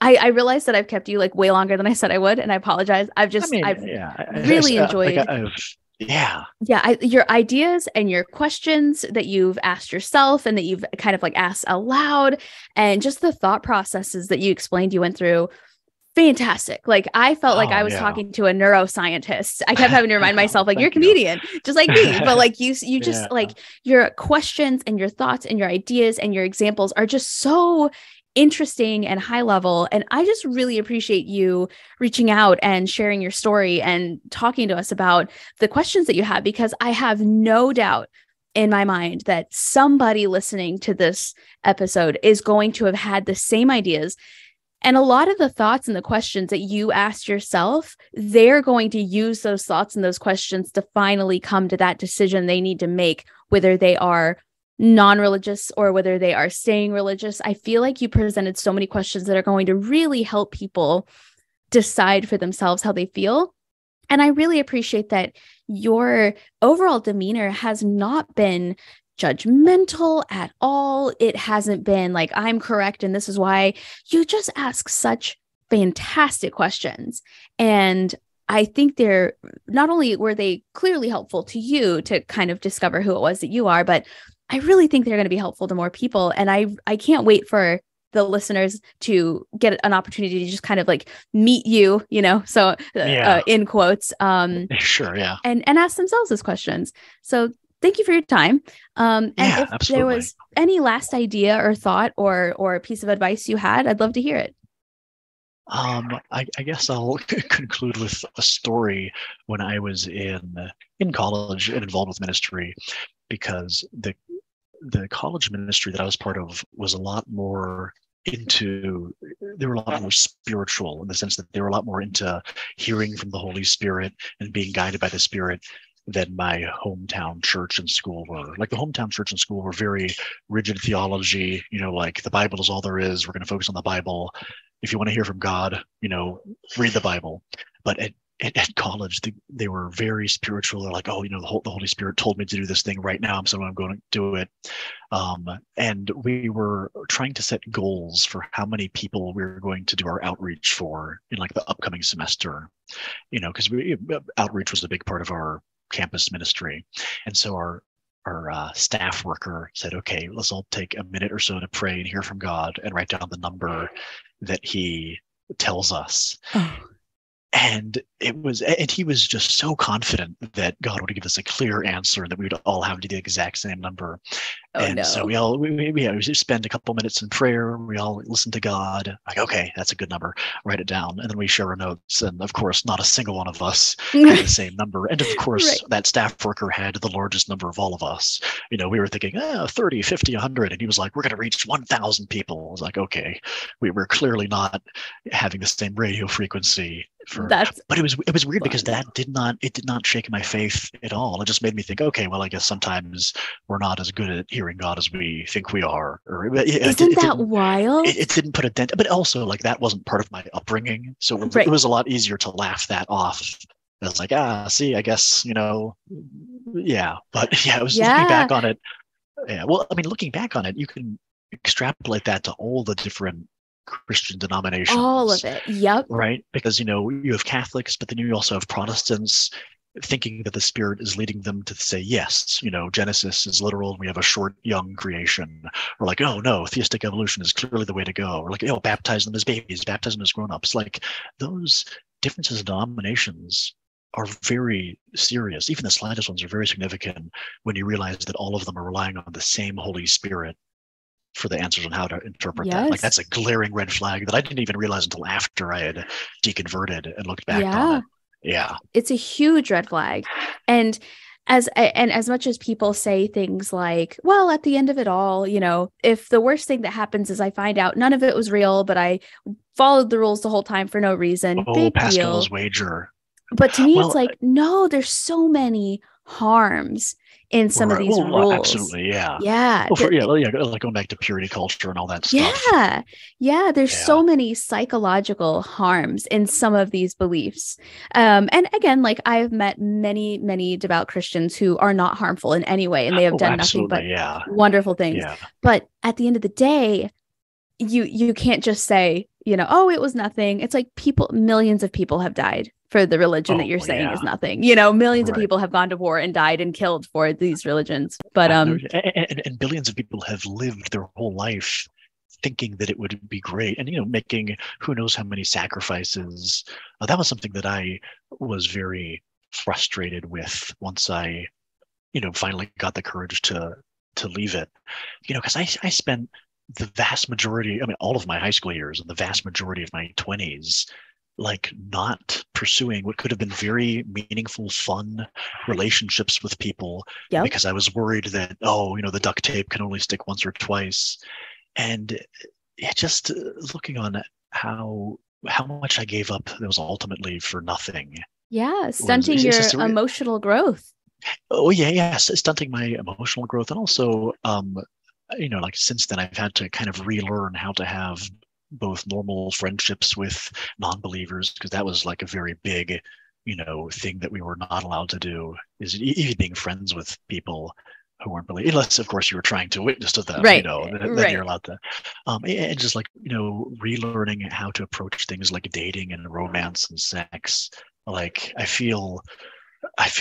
I realized that I've kept you like way longer than I said I would, and I apologize. I've really enjoyed. Your ideas and your questions that you've asked yourself and that you've kind of like asked aloud, and just the thought processes that you explained you went through. Fantastic. Like, I felt like I was talking to a neuroscientist. I kept having to remind myself, like, you're a comedian, just like me. But like you just like your questions and your thoughts and your ideas and your examples are just so interesting and high level. And I just really appreciate you reaching out and sharing your story and talking to us about the questions that you have, because I have no doubt in my mind that somebody listening to this episode is going to have had the same ideas. And a lot of the thoughts and the questions that you asked yourself, they're going to use those thoughts and those questions to finally come to that decision they need to make, whether they are non-religious or whether they are staying religious. I feel like you presented so many questions that are going to really help people decide for themselves how they feel. And I really appreciate that your overall demeanor has not been judgmental at all. It hasn't been like, I'm correct and this is why. You just ask such fantastic questions. And I think they're not only were they clearly helpful to you to kind of discover who it was that you are, but I really think they're going to be helpful to more people. And I can't wait for the listeners to get an opportunity to just kind of like meet you, so in quotes, sure. Yeah. And ask themselves those questions. So thank you for your time. And if absolutely. there was any last idea or thought or piece of advice you had, I'd love to hear it. I guess I'll conclude with a story when I was in college and involved with ministry, because the college ministry that I was part of was a lot more they were a lot more spiritual, in the sense that they were a lot more into hearing from the Holy Spirit and being guided by the Spirit than my hometown church and school were. Like the hometown church and school were very rigid theology, like the Bible is all there is. We're going to focus on the Bible. If you want to hear from God, read the Bible. But at college, they were very spiritual. They're like, oh, the Holy Spirit told me to do this thing right now, so I'm going to do it. And we were trying to set goals for how many people we were going to do our outreach for in like the upcoming semester, because outreach was a big part of our campus ministry. And so our staff worker said, okay, let's all take a minute or so to pray and hear from God and write down the number that he tells us. Oh. And he was just so confident that God would give us a clear answer and that we would all have the exact same number. So we just spend a couple minutes in prayer. We all listen to God. Like, okay, that's a good number. Write it down. And then we share our notes. And of course, not a single one of us had the same number. And of course, that staff worker had the largest number of all of us. We were thinking, 30, 50, 100. And he was like, we're going to reach 1,000 people. I was like, okay, we were clearly not having the same radio frequency. But it was weird because it did not shake my faith at all. It just made me think, okay, well, I guess sometimes we're not as good at hearing God as we think we are. Isn't that wild? It didn't put a dent, but also like that wasn't part of my upbringing, so it was a lot easier to laugh that off. I was like, see, I guess yeah. But yeah, it was looking back on it. Yeah, well, I mean, looking back on it, you can extrapolate that to all the different Christian denominations. All of it. Yep. Right? Because, you have Catholics, but then you also have Protestants thinking that the Spirit is leading them to say, yes, Genesis is literal and we have a short, young creation. Or like, oh, no, theistic evolution is clearly the way to go. Or like, baptize them as babies, baptize them as grown-ups. Like those differences in denominations are very serious. Even the slightest ones are very significant when you realize that all of them are relying on the same Holy Spirit for the answers on how to interpret that. Like that's a glaring red flag that I didn't even realize until after I had deconverted and looked back on it. Yeah. It's a huge red flag. And as much as people say things like, well, at the end of it all, if the worst thing that happens is I find out none of it was real, but I followed the rules the whole time for no reason. Big Pascal's deal. wager. But to me, it's like, no, there's so many harms in some of these rules. Absolutely, yeah. Yeah. Like going back to purity culture and all that stuff. Yeah. There's so many psychological harms in some of these beliefs. And again, like I've met many, many devout Christians who are not harmful in any way, and they have done nothing but wonderful things. Yeah. But at the end of the day, you can't just say, oh, it was nothing. It's like millions of people have died for the religion that you're saying is nothing. Millions of people have gone to war and died and killed for these religions. But and billions of people have lived their whole life thinking that it would be great, and making who knows how many sacrifices. That was something that I was very frustrated with once I, finally got the courage to leave it. Because I spent the vast majority, all of my high school years and the vast majority of my 20s, like not pursuing what could have been very meaningful, fun relationships with people because I was worried that, the duct tape can only stick once or twice. And just looking on how much I gave up, that was ultimately for nothing. Yeah. Stunting your emotional growth. Oh yeah. Stunting my emotional growth. And also, like since then I've had to kind of relearn how to have both normal friendships with non-believers, because that was like a very big, thing that we were not allowed to do, is even being friends with people who weren't believers, unless of course you were trying to witness to them, then you're allowed to. And just like, relearning how to approach things like dating and romance and sex. Like I feel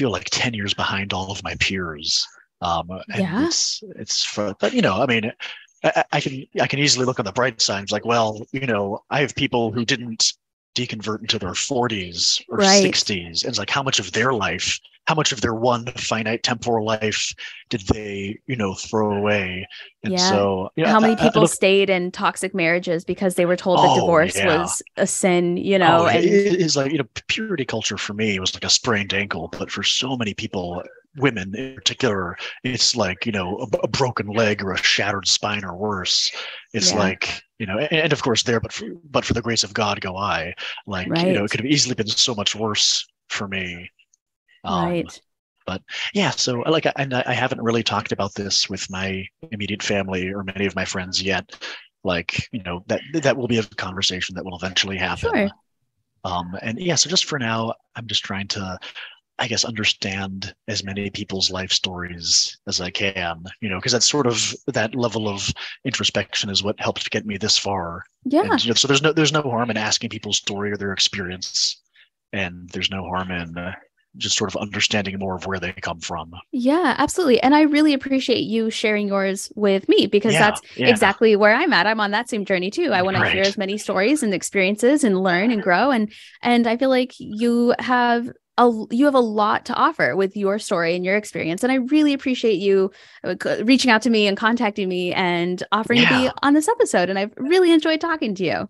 like 10 years behind all of my peers And it's for, but I mean, I can easily look on the bright side. It's like, well, I have people who didn't deconvert into their 40s or 60s, and it's like, how much of their life, how much of their one finite temporal life did they throw away? And so how many people stayed in toxic marriages because they were told that divorce was a sin, and it's like, purity culture for me was like a sprained ankle, but for so many people, women in particular, it's like a broken leg or a shattered spine or worse. It's like and of course but for the grace of God go I. Like it could have easily been so much worse for me. But so like I haven't really talked about this with my immediate family or many of my friends yet. Like that will be a conversation that will eventually happen. Sure. And so just for now, I'm just trying to, I guess, understand as many people's life stories as I can, because that's sort of that level of introspection is what helped get me this far. Yeah. And, so there's no harm in asking people's story or their experience, and there's no harm in just sort of understanding more of where they come from. Yeah, absolutely. And I really appreciate you sharing yours with me, because that's exactly where I'm at. I'm on that same journey too. I want to hear as many stories and experiences and learn and grow. And I feel like you have a lot to offer with your story and your experience. And I really appreciate you reaching out to me and contacting me and offering to be on this episode. And I've really enjoyed talking to you.